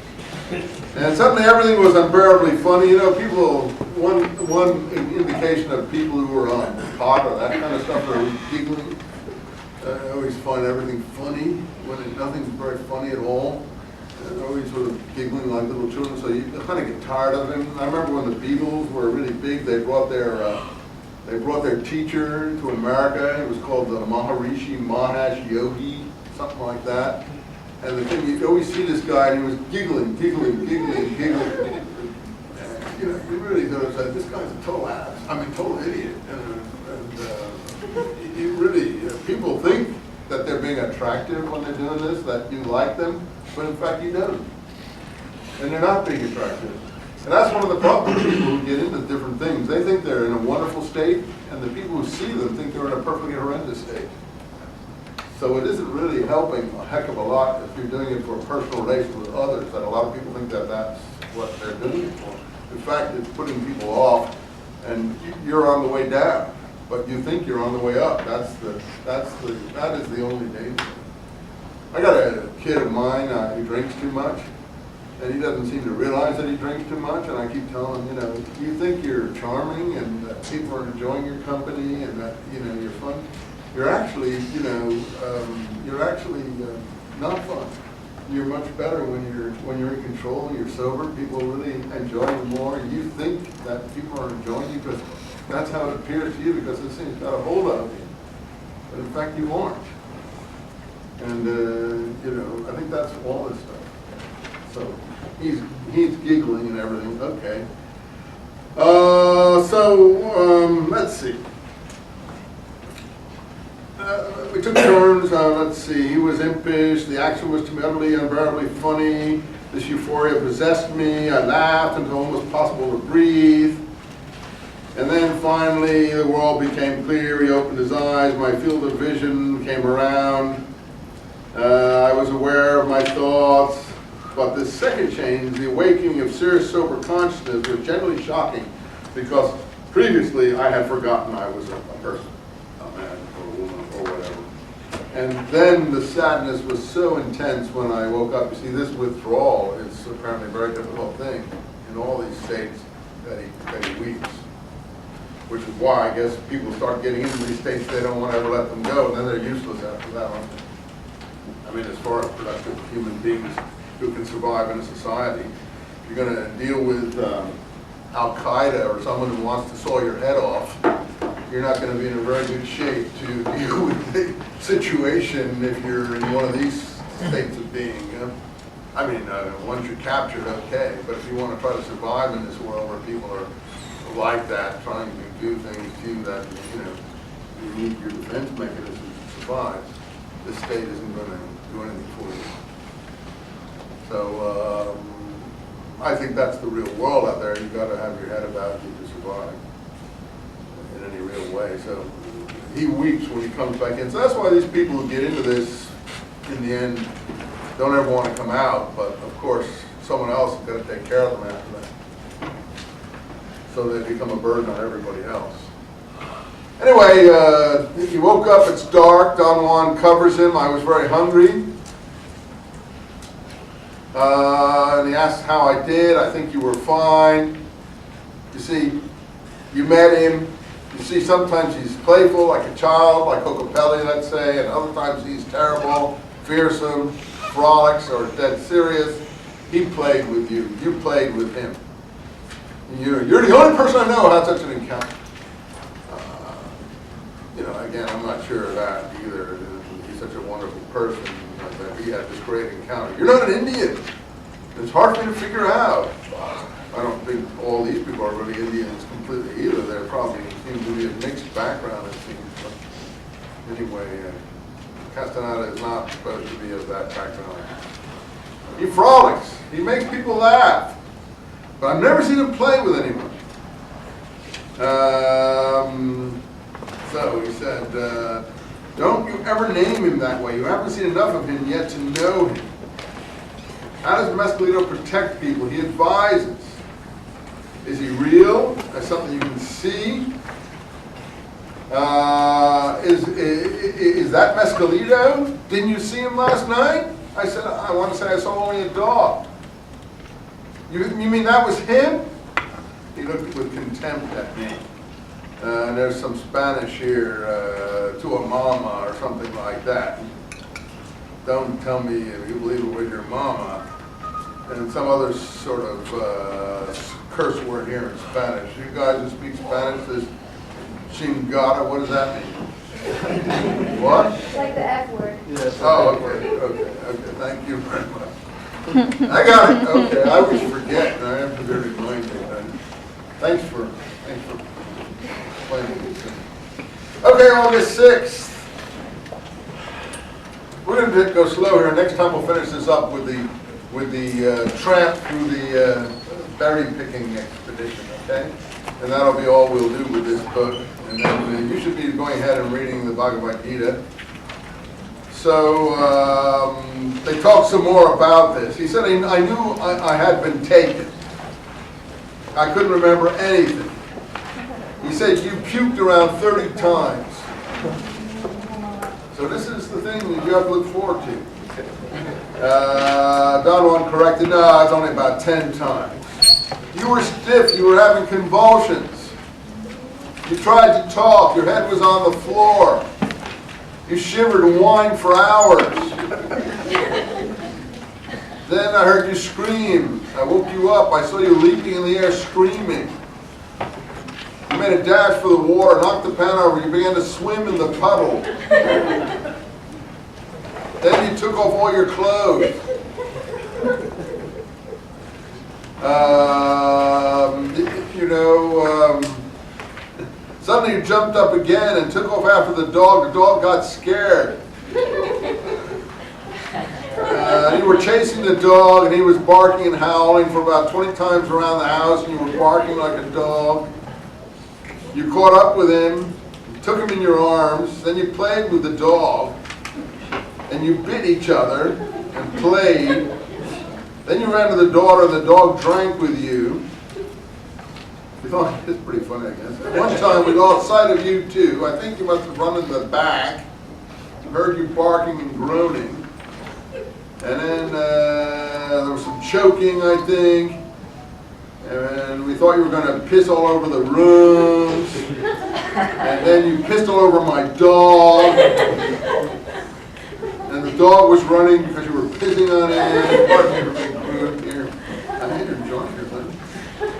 And suddenly everything was unbearably funny. You know, people, one indication of people who are on pot or that kind of stuff are giggling. I always find everything funny when nothing's very funny at all. They're always sort of giggling like little children, so you kind of get tired of them. I remember when the Beatles were really big, they brought their teacher to America. It was called the Maharishi Mahesh Yogi, something like that. And the thing, you always see this guy, and he was giggling. And, you know, you really sort of said, this guy's a total ass. I mean, total idiot. You really, people think that they're being attractive when they're doing this, that you like them, but in fact you don't. And they're not being attractive. And that's one of the problems with people who get into different things. They think they're in a wonderful state, and the people who see them think they're in a perfectly horrendous state. So it isn't really helping a heck of a lot if you're doing it for a personal relation with others, that a lot of people think that that's what they're doing it for. In fact, it's putting people off, and you're on the way down, but you think you're on the way up. That is the only danger. I got a kid of mine who drinks too much, and he doesn't seem to realize that he drinks too much, and I keep telling him, you know, you think you're charming and that people are enjoying your company and that, you know, you're fun. You're actually, you know, not fun. You're much better when you're in control and you're sober. People really enjoy you more. You think that people are enjoying you because that's how it appears to you, because this thing's got a hold of you. But in fact, you aren't. And you know, I think that's all this stuff. So he's giggling and everything. Okay. Let's see. We took turns. Let's see. He was impish. The action was utterly unbearably funny. This euphoria possessed me. I laughed until it was impossible to breathe. And then finally, the world became clear. He opened his eyes. My field of vision came around. I was aware of my thoughts. But this second change, the awakening of serious sober consciousness, was generally shocking, because previously I had forgotten I was a person, a man or a woman or whatever. And then the sadness was so intense when I woke up. You see, this withdrawal is apparently a very difficult thing in all these states that he weeps. Which is why I guess people start getting into these states, they don't want to ever let them go, and then they're useless after that, aren't they? I mean, as far as productive human beings who can survive in a society, if you're going to deal with Al-Qaeda or someone who wants to saw your head off, you're not going to be in a very good shape to deal with the situation if you're in one of these states of being. I mean, once you're captured, okay, but if you want to try to survive in this world where people are like that, trying to do things to you that, you know, you need your defense mechanism to survive, this state isn't going to do anything for you. So I think that's the real world out there. You've got to have your head about you to survive in any real way. So he weeps when he comes back in. So that's why these people who get into this, in the end, don't ever want to come out. But of course, someone else is going to take care of them after that. So they become a burden on everybody else. Anyway, he woke up, it's dark, Don Juan covers him. I was very hungry. And he asked how I did. I think you were fine. You see, you met him. You see, sometimes he's playful, like a child, like Cocopelli, let's say, and other times he's terrible, fearsome, frolics, or dead serious. He played with you. You played with him. You're the only person I know who had such an encounter. You know, again, I'm not sure of that either. He's such a wonderful person that he had this great encounter. You're not an Indian. It's hard for me to figure out. I don't think all these people are really Indians completely either. They're probably seem to be a mixed background, it seems. Anyway, Castaneda is not supposed to be of that background. He frolics. He makes people laugh. But I've never seen him play with anyone. So he said, don't you ever name him that way. You haven't seen enough of him yet to know him. How does Mescalito protect people? He advises. Is he real? As something you can see? Is that Mescalito? Didn't you see him last night? I said, I want to say I saw only a dog. You mean that was him? He looked with contempt at me. There's some Spanish here, to a mama or something like that. Don't tell me if you believe it with your mama. And some other sort of curse word here in Spanish. You guys who speak Spanish, this chingada, what does that mean? What? It's like the F word. Yes. Oh, okay, thank you very much. I got it, okay, I always forget, and I have to be reminded. Thanks for explaining these things. Okay, August 6th. We're going to go slow here. Next time we'll finish this up with the tramp through the berry picking expedition, okay? And that'll be all we'll do with this book. And then you should be going ahead and reading the Bhagavad Gita. So they talked some more about this. He said, I knew I had been taken. I couldn't remember anything. He said, you puked around 30 times. So this is the thing that you have to look forward to. Don Juan corrected, no, it's only about 10 times. You were stiff, you were having convulsions. You tried to talk, your head was on the floor. You shivered and whined for hours. Then I heard you scream. I woke you up, I saw you leaping in the air screaming. You made a dash for the water, knocked the pan over, you began to swim in the puddle. Then you took off all your clothes. Suddenly you jumped up again and took off after the dog. The dog got scared. You were chasing the dog and he was barking and howling for about 20 times around the house, and you were barking like a dog. You caught up with him, took him in your arms, then you played with the dog, and you bit each other and played. Then you ran to the daughter and the dog drank with you. We thought, it's pretty funny, I guess. At one time we lost sight of you too. I think you must have run in the back, heard you barking and groaning. And then there was some choking, I think. And we thought you were going to piss all over the rooms. And then you pissed all over my dog. And the dog was running because you were pissing on it. I hate your joint here, buddy.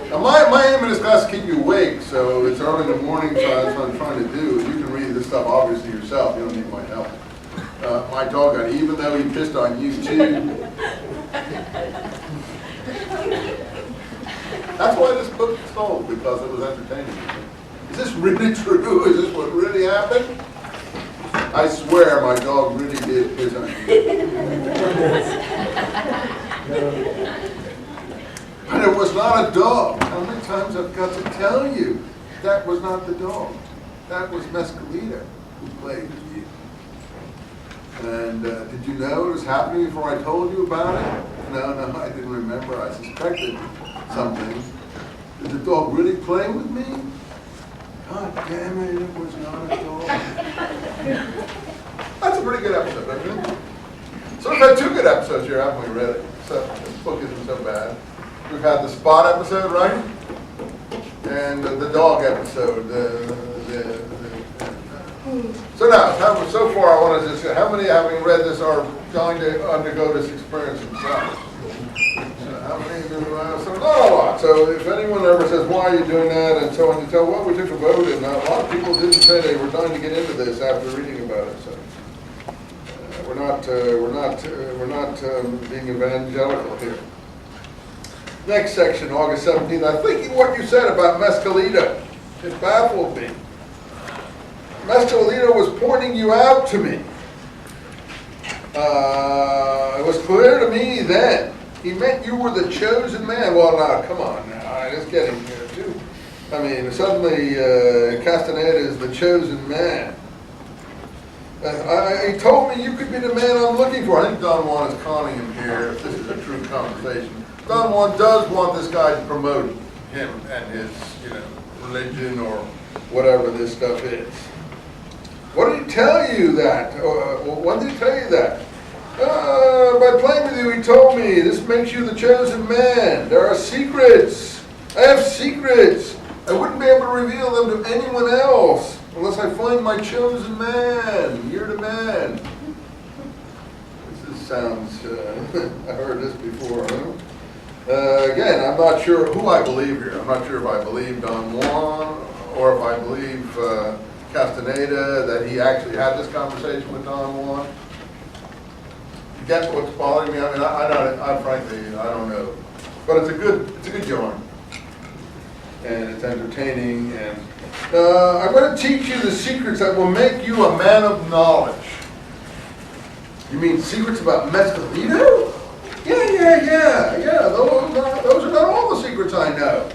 Now my aim in this class is to keep you awake, so it's early in the morning, so that's what I'm trying to do. You can read this stuff obviously yourself. You don't need my help. My dog, even though he pissed on you too. That's why this book was sold, because it was entertaining. Is this really true? Is this what really happened? I swear my dog really did piss on you. But it was not a dog. How many times I've got to tell you that was not the dog. That was Mescalito who played with you. And did you know it was happening before I told you about it? No, I didn't remember. I suspected something. Did the dog really play with me? God damn it, it was not a dog. That's a pretty good episode, isn't it? So we've had two good episodes here, haven't we, really? So this book isn't so bad. We've had the spot episode, right? And the dog episode. So now, so far I want to just say, how many, having read this, are going to undergo this experience themselves? How many do, so not a lot. So if anyone ever says, why are you doing that, and so on, you tell, well, we took a vote, and a lot of people didn't say they were trying to get into this after reading about it. So we're not being evangelical here. Next section, August 17th. I'm thinking what you said about Mescalito. It baffled me. Mescalito was pointing you out to me. It was clear to me then. He meant you were the chosen man. Well, now, come on now. I just getting here, too. I mean, suddenly Castaneda is the chosen man. He told me you could be the man I'm looking for. I think Don Juan is conning him here, if this is a true conversation. Don Juan does want this guy to promote him and his, religion or whatever this stuff is. What did he tell you that? When did he tell you that? By playing with you, he told me, this makes you the chosen man. There are secrets. I have secrets. I wouldn't be able to reveal them to anyone else unless I find my chosen man. You're the man. This sounds, I heard this before, huh? Again, I'm not sure who I believe here. I'm not sure if I believe Don Juan or if I believe Castaneda, that he actually had this conversation with Don Juan. You get what's bothering me? I mean, I frankly, I don't know. But it's a good yarn. And it's entertaining, and I'm going to teach you the secrets that will make you a man of knowledge. You mean secrets about Mescalito? Yeah. Those are not all the secrets I know.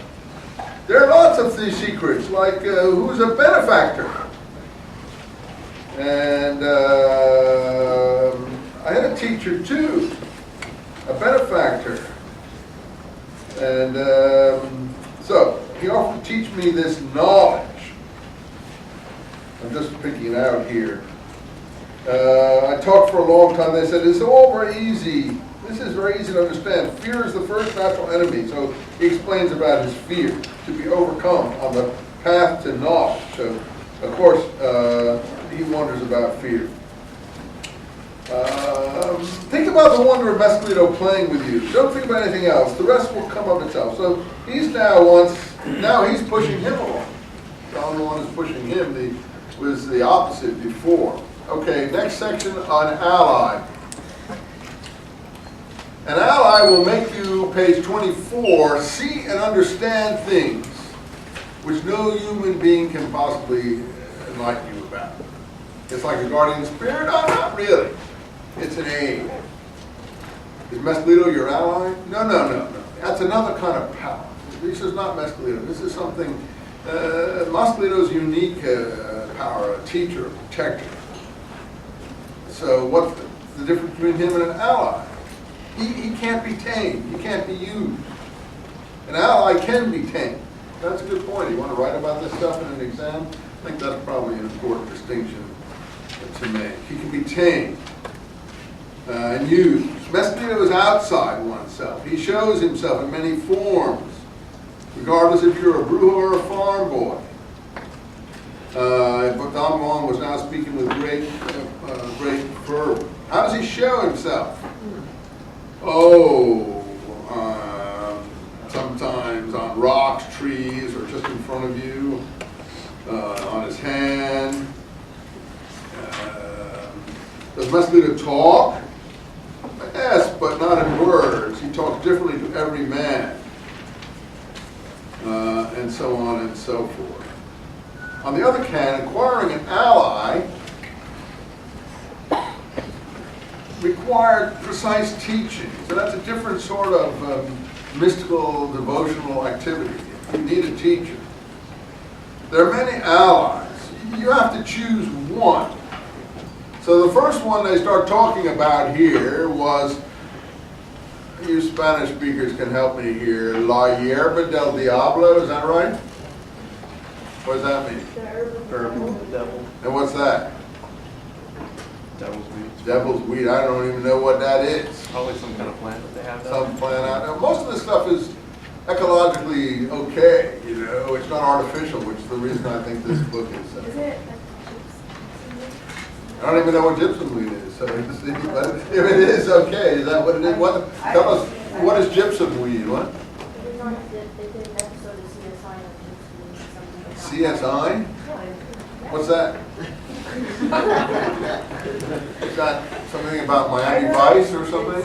There are lots of these secrets, like who's a benefactor. And I had a teacher too, a benefactor. And so he offered to teach me this knowledge. I'm just picking it out here. I talked for a long time. They said, it's all very easy. This is very easy to understand. Fear is the first natural enemy. So he explains about his fear to be overcome on the path to knowledge. So, of course, he wonders about fear. Think about the wonder of Mescalito playing with you. Don't think about anything else. The rest will come of itself. So he's now he's pushing him along. Don Juan is pushing him. Was the opposite before. Okay, next section on ally. An ally will make you, page 24, see and understand things which no human being can possibly enlighten you about. It's like a guardian spirit? Oh, not really. It's an aid. Is Mescalito your ally? No. That's another kind of power. This is not Mescalito. This is something, Mescalito's unique power, a teacher, a protector. So what's the difference between him and an ally? He can't be tamed. He can't be used. An ally can be tamed. That's a good point. You want to write about this stuff in an exam? I think that's probably an important distinction to make. He can be tamed and used. Mescalito is outside oneself. He shows himself in many forms, regardless if you're a brujo or a farm boy. But Don Juan was now speaking with great fervor. How does he show himself? Sometimes on rocks, trees, or just in front of you, on his hand. Does Mescalito talk? Yes, but not in words. He talks differently to every man, and so on and so forth. On the other hand, acquiring an ally required precise teaching. So that's a different sort of mystical, devotional activity. You need a teacher. There are many allies. You have to choose one. So the first one they start talking about here was, you Spanish speakers can help me here, La Hierba del Diablo, is that right? What does that mean? Herb of the devil. And what's that? Devil's weed. Devil's weed. I don't even know what that is. Probably some kind of plant that they have down Some plant out. Now, most of this stuff is ecologically okay, you know. It's not artificial, which is the reason I think this book is. Is it? I don't even know what gypsum weed is. So if it is okay, is that what it is? Tell us, what is gypsum weed? What? They did an episode of CSI on gypsum. CSI? What's that? Is that something about Miami Vice or something?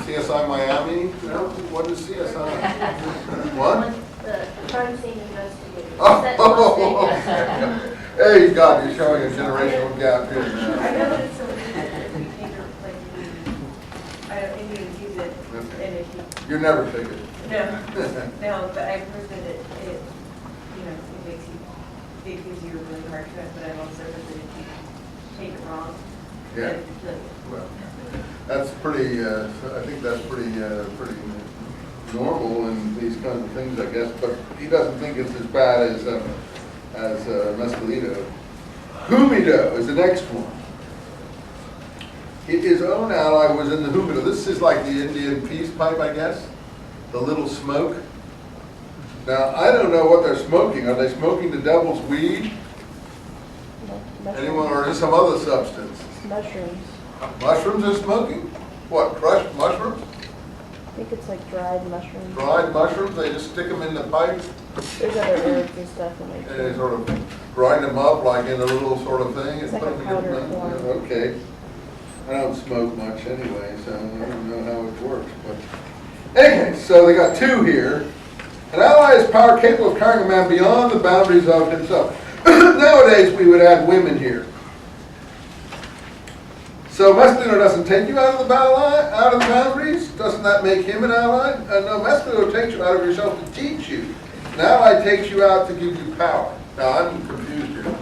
CSI Miami? No? What is CSI? What? The crime scene investigator. Oh, okay. Hey, God, you're showing a generational gap here I now. know that it's something that we take or like, I don't, Indians use it, and if you, You're never thinking. no, no, but I've heard that it, you know, it makes you, it gives you a really hard time, but I've also heard that if you take it wrong, Yeah. then, like, Well, that's pretty, I think that's pretty normal in these kinds of things, I guess, but he doesn't think it's as bad as Mescalito. Humido is the next one. His own ally was in the humido. This is like the Indian peace pipe, I guess, the little smoke. Now, I don't know what they're smoking. Are they smoking the devil's weed? Anyone, or is it some other substance? Mushrooms. Mushrooms are smoking? What, crushed mushrooms? I think it's like dried mushrooms. Dried mushrooms, they just stick them in the pipe There's other herbs and stuff in and there. they sort of grind them up like in a little sort of thing and It's like put a them in powder your mouth. form. Yeah, okay. I don't smoke much anyway, so I don't know how it works, but. Anyway, so they got two here. An ally is power capable of carrying a man beyond the boundaries of himself. Nowadays, we would add women here. So Mescalino doesn't take you out of the boundaries? Doesn't that make him an ally? No, Mescalino takes you out of yourself to teach you. An ally takes you out to give you power. Now, I'm confused here.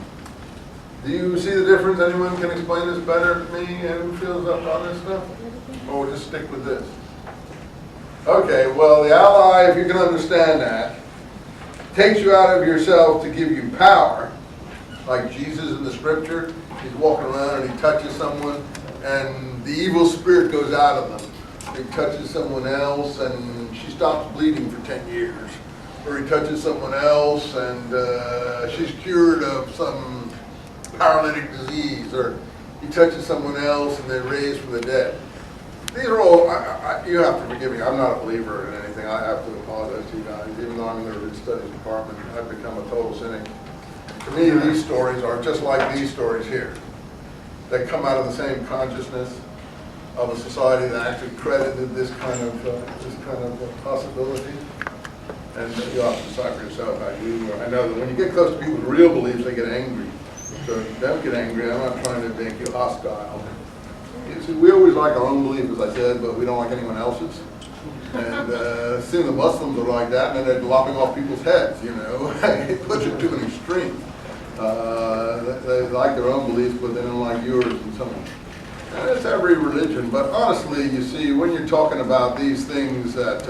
Do you see the difference? Anyone can explain this better to me? Who feels up on this stuff? Or we'll just stick with this? Okay, well, the ally, if you can understand that, takes you out of yourself to give you power, like Jesus in the scripture. He's walking around and he touches someone, and the evil spirit goes out of them. He touches someone else, and she stops bleeding for 10 years. Or he touches someone else, and she's cured of some paralytic disease. Or he touches someone else, and they're raised from the dead. These are all, you have to forgive me, I'm not a believer in anything. I have to apologize to you guys. Even though I'm in the religious studies department, I've become a total cynic. To me, these stories are just like these stories here. They come out of the same consciousness of a society that actually credited this kind of possibility. And you'll have to decide for yourself how you, I know that when you get close to people's real beliefs, they get angry. So don't get angry. I'm not trying to make you hostile. You see, we always like our own belief, as I said, but we don't like anyone else's. And seeing the Muslims are like that, and then they're lopping off people's heads, you know. It puts it to an extreme. They like their own beliefs, but they don't like yours and so on. And it's every religion, but honestly, you see, when you're talking about these things that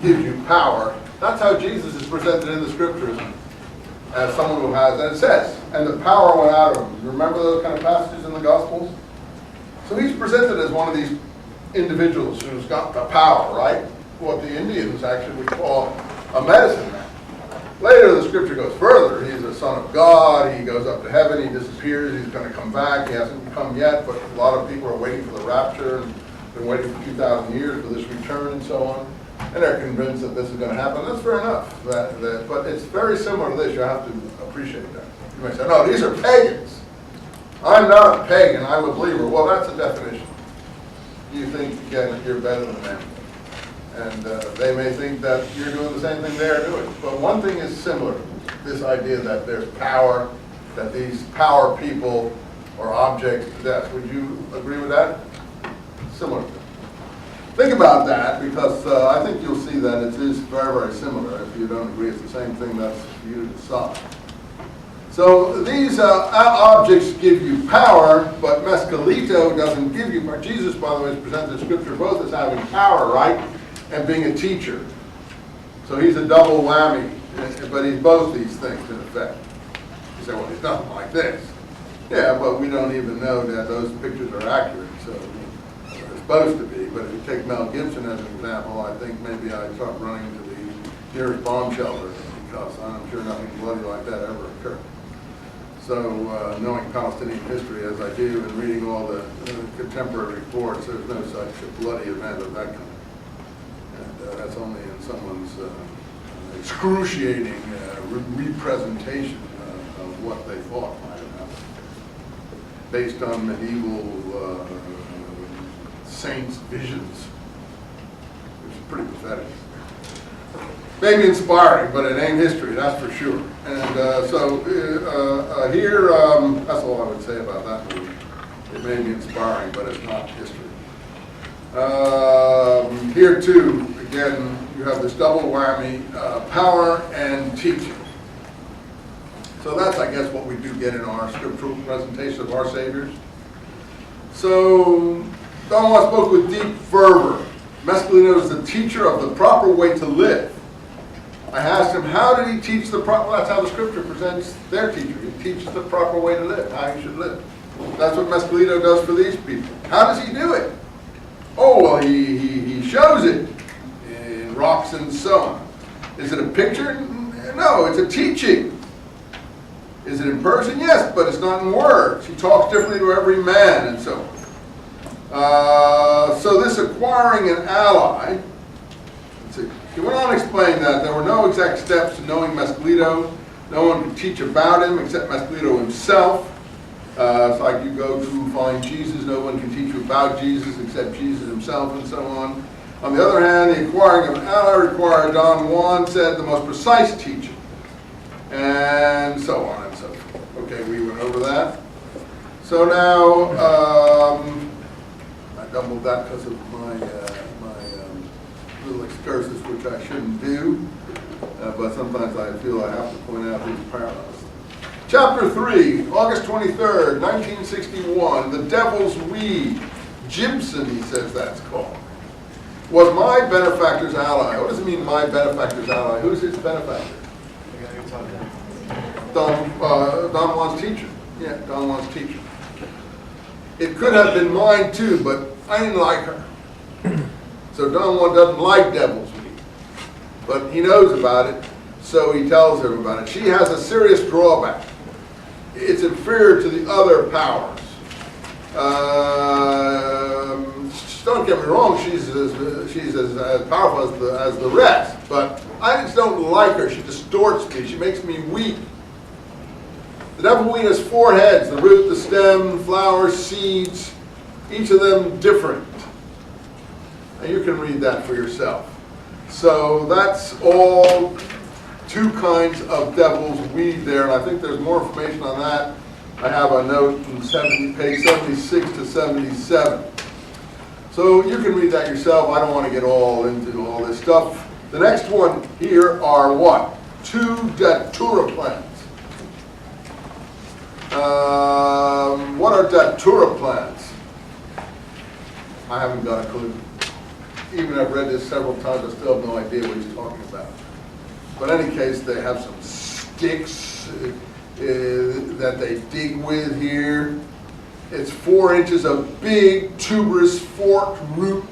give you power, that's how Jesus is presented in the scriptures, as someone who has, and it says, and the power went out of him. You remember those kind of passages in the Gospels? So he's presented as one of these individuals who's got the power, right? What the Indians actually would call a medicine man. Later, the scripture goes further. He's a son of God. He goes up to heaven. He disappears. He's going to come back. He hasn't come yet, but a lot of people are waiting for the rapture and been waiting for 2,000 years for this return and so on. And they're convinced that this is going to happen. That's fair enough. But it's very similar to this. You have to appreciate that. You may say, no, these are pagans. I'm not a pagan. I'm a believer. Well, that's a definition. You think, again, that you're better than them. And they may think that you're doing the same thing they're doing. But one thing is similar, this idea that there's power, that these power people are objects to death. Would you agree with that? Similar. Think about that, because I think you'll see that it is very, very similar. If you don't agree it's the same thing, that's for you to decide. So these objects give you power, but Mescalito doesn't give you power. Jesus, by the way, is presented in Scripture both as having power, right, and being a teacher. So he's a double whammy, but he's both these things in effect. You say, well, he's nothing like this. Yeah, but we don't even know that those pictures are accurate, so they're supposed to be. But if you take Mel Gibson as an example, I think maybe I'd start running to the nearest bomb shelter, because I'm sure nothing bloody like that ever occurred. So knowing Palestinian history as I do and reading all the contemporary reports, there's no such bloody event of that kind. And that's only in someone's excruciating representation of what they thought might have happened, based on medieval saints' visions, which is pretty pathetic. maybe inspiring, but it ain't history, that's for sure. And here, that's all I would say about that movie. It may be inspiring, but it's not history. Here too, again, you have this double whammy, power and teaching. So that's, I guess, what we do get in our scriptural presentation of our Saviors. So, Don Juan spoke with deep fervor. Mescalino is the teacher of the proper way to live. I asked him, how did he teach the proper, well, that's how the scripture presents their teacher. He teaches the proper way to live, how you should live. That's what Mescalino does for these people. How does he do it? Oh, well, he shows it in rocks and so on. Is it a picture? No, it's a teaching. Is it in person? Yes, but it's not in words. He talks differently to every man and so on. So this acquiring an ally, he went on to explain that there were no exact steps to knowing Mescalino. No one could teach about him except Mescalino himself. It's like you go to find Jesus, no one can teach you about Jesus except Jesus himself and so on. On the other hand, the acquiring of an ally required, Don Juan said, the most precise teaching. And so on and so forth. Okay, we went over that. So now, I doubled that because of my little excursus, which I shouldn't do. But sometimes I feel I have to point out these parallels. Chapter 3, August 23rd, 1961, The Devil's Weed. Gibson, he says that's called. Was my benefactor's ally. What does it mean, my benefactor's ally? Who's his benefactor? The guy who taught him. Don Juan's teacher. Yeah, Don Juan's teacher. It could have been mine too, but I didn't like her. So Don Juan doesn't like devil's weed. But he knows about it, so he tells her about it. She has a serious drawback. It's inferior to the other powers. Don't get me wrong, she's as powerful as the rest, but I just don't like her. She distorts me. She makes me weak. The devil weed has 4 heads, the root, the stem, flowers, seeds, each of them different. And you can read that for yourself. So that's all 2 kinds of devil's weed there, and I think there's more information on that. I have a note in page 76 to 77. So you can read that yourself. I don't want to get all into all this stuff. The next one here are what? 2 datura plants. What are datura plants? I haven't got a clue. Even I've read this several times, I still have no idea what he's talking about. But in any case, they have some sticks that they dig with here. It's 4 inches of big, tuberous, forked root,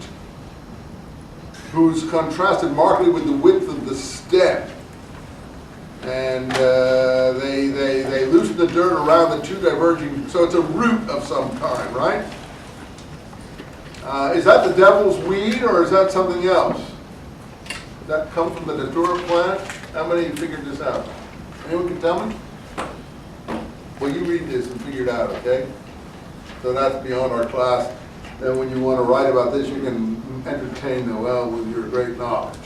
who's contrasted markedly with the width of the stem. And they loosen the dirt around the 2 diverging, so it's a root of some kind, right? Is that the devil's weed, or is that something else? Does that come from the datura plant? How many figured this out? Anyone can tell me? Well, you read this and figure it out, okay? So that's beyond our class. Then when you want to write about this, you can entertain Noel with your great knowledge.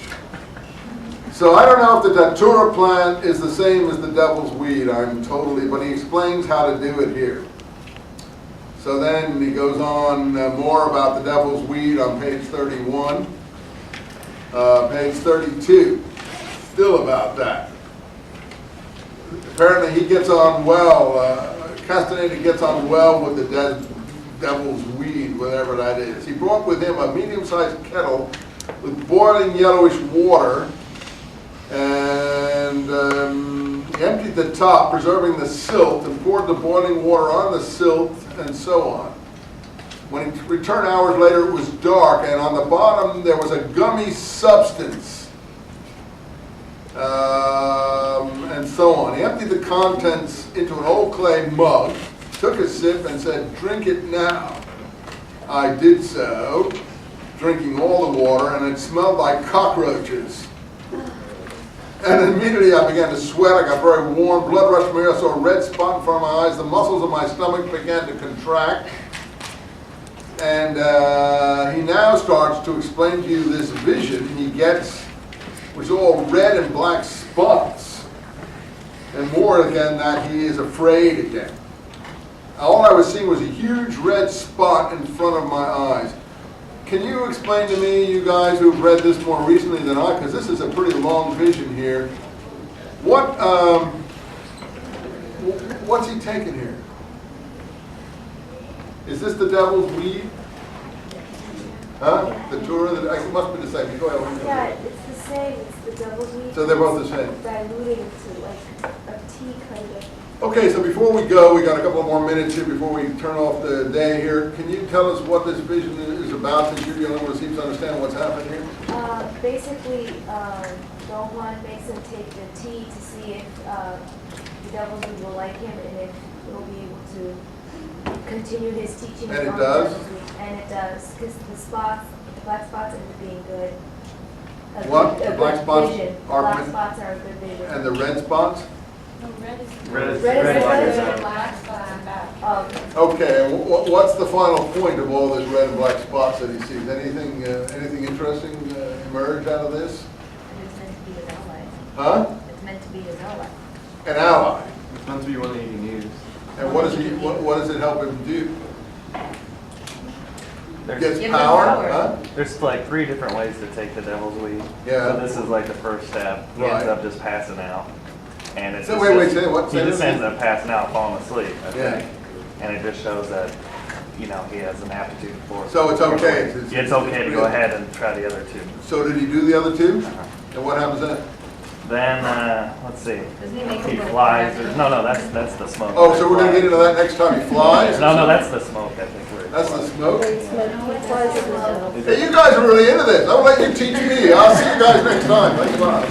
So I don't know if the datura plant is the same as the devil's weed, but he explains how to do it here. So then he goes on more about the devil's weed on page 31. Page 32, still about that. Apparently he gets on well, Castaneda gets on well with the devil's weed, whatever that is. He brought with him a medium-sized kettle with boiling yellowish water, and he emptied the top, preserving the silt, and poured the boiling water on the silt, and so on. When he returned hours later, it was dark, and on the bottom there was a gummy substance, and so on. He emptied the contents into an old clay mug, took a sip, and said, "Drink it now." I did so, drinking all the water, and it smelled like cockroaches. And immediately I began to sweat. I got very warm. Blood rushed me. I saw a red spot in front of my eyes. The muscles of my stomach began to contract. And he now starts to explain to you this vision he gets was all red and black spots. And more again, that he is afraid again. All I was seeing was a huge red spot in front of my eyes. Can you explain to me, you guys who've read this more recently than I, because this is a pretty long vision here, what's he taking here? Is this the devil's weed? Huh? The Torah? It must be the same. Go ahead. Yeah, it's the same. It's the devil's weed. So they're both the same. Diluted into like a tea kind of. Okay, so before we go, we got a couple more minutes here before we turn off the day here. Can you tell us what this vision is about that you're dealing with? Seems to understand what's happening here. Basically, Rohan makes him take the tea to see if the devil's weed will like him and if he'll be able to continue his teaching. And it does? And it does, because the black spots end up being good. What? The black spots vision. are Black good? spots are a good vision. And the red spots? Red is Red is red. Black spots and back. Okay, and what's the final point of all this red and black spots that he sees? Anything interesting emerge out of this? It's meant to be his ally. Huh? It's meant to be his ally. An ally. It's meant to be one that you can use. And what does it help him do? Gets There's, Give him power, power. huh? there's like 3 different ways to take the devil's weed. Yeah. So this is like the first step. He Right. ends up just passing out. And it's So just, wait, say what? he Say just that ends up passing out, falling asleep, I Yeah. think. And it just shows that, he has an aptitude for it. So it's okay. It's okay to go ahead and try the other 2. So did he do the other 2? Uh-huh. And what happens then? Then, let's see. Doesn't he make He a little flies, fire? or, no, that's the smoke. Oh, so we're gonna get into that next time he flies? No, that's the smoke, I think. Where it That's the flies. smoke? Flies in the devil. Hey, you guys are really into this. I'll let you teach me. I'll see you guys next time. Thanks a lot.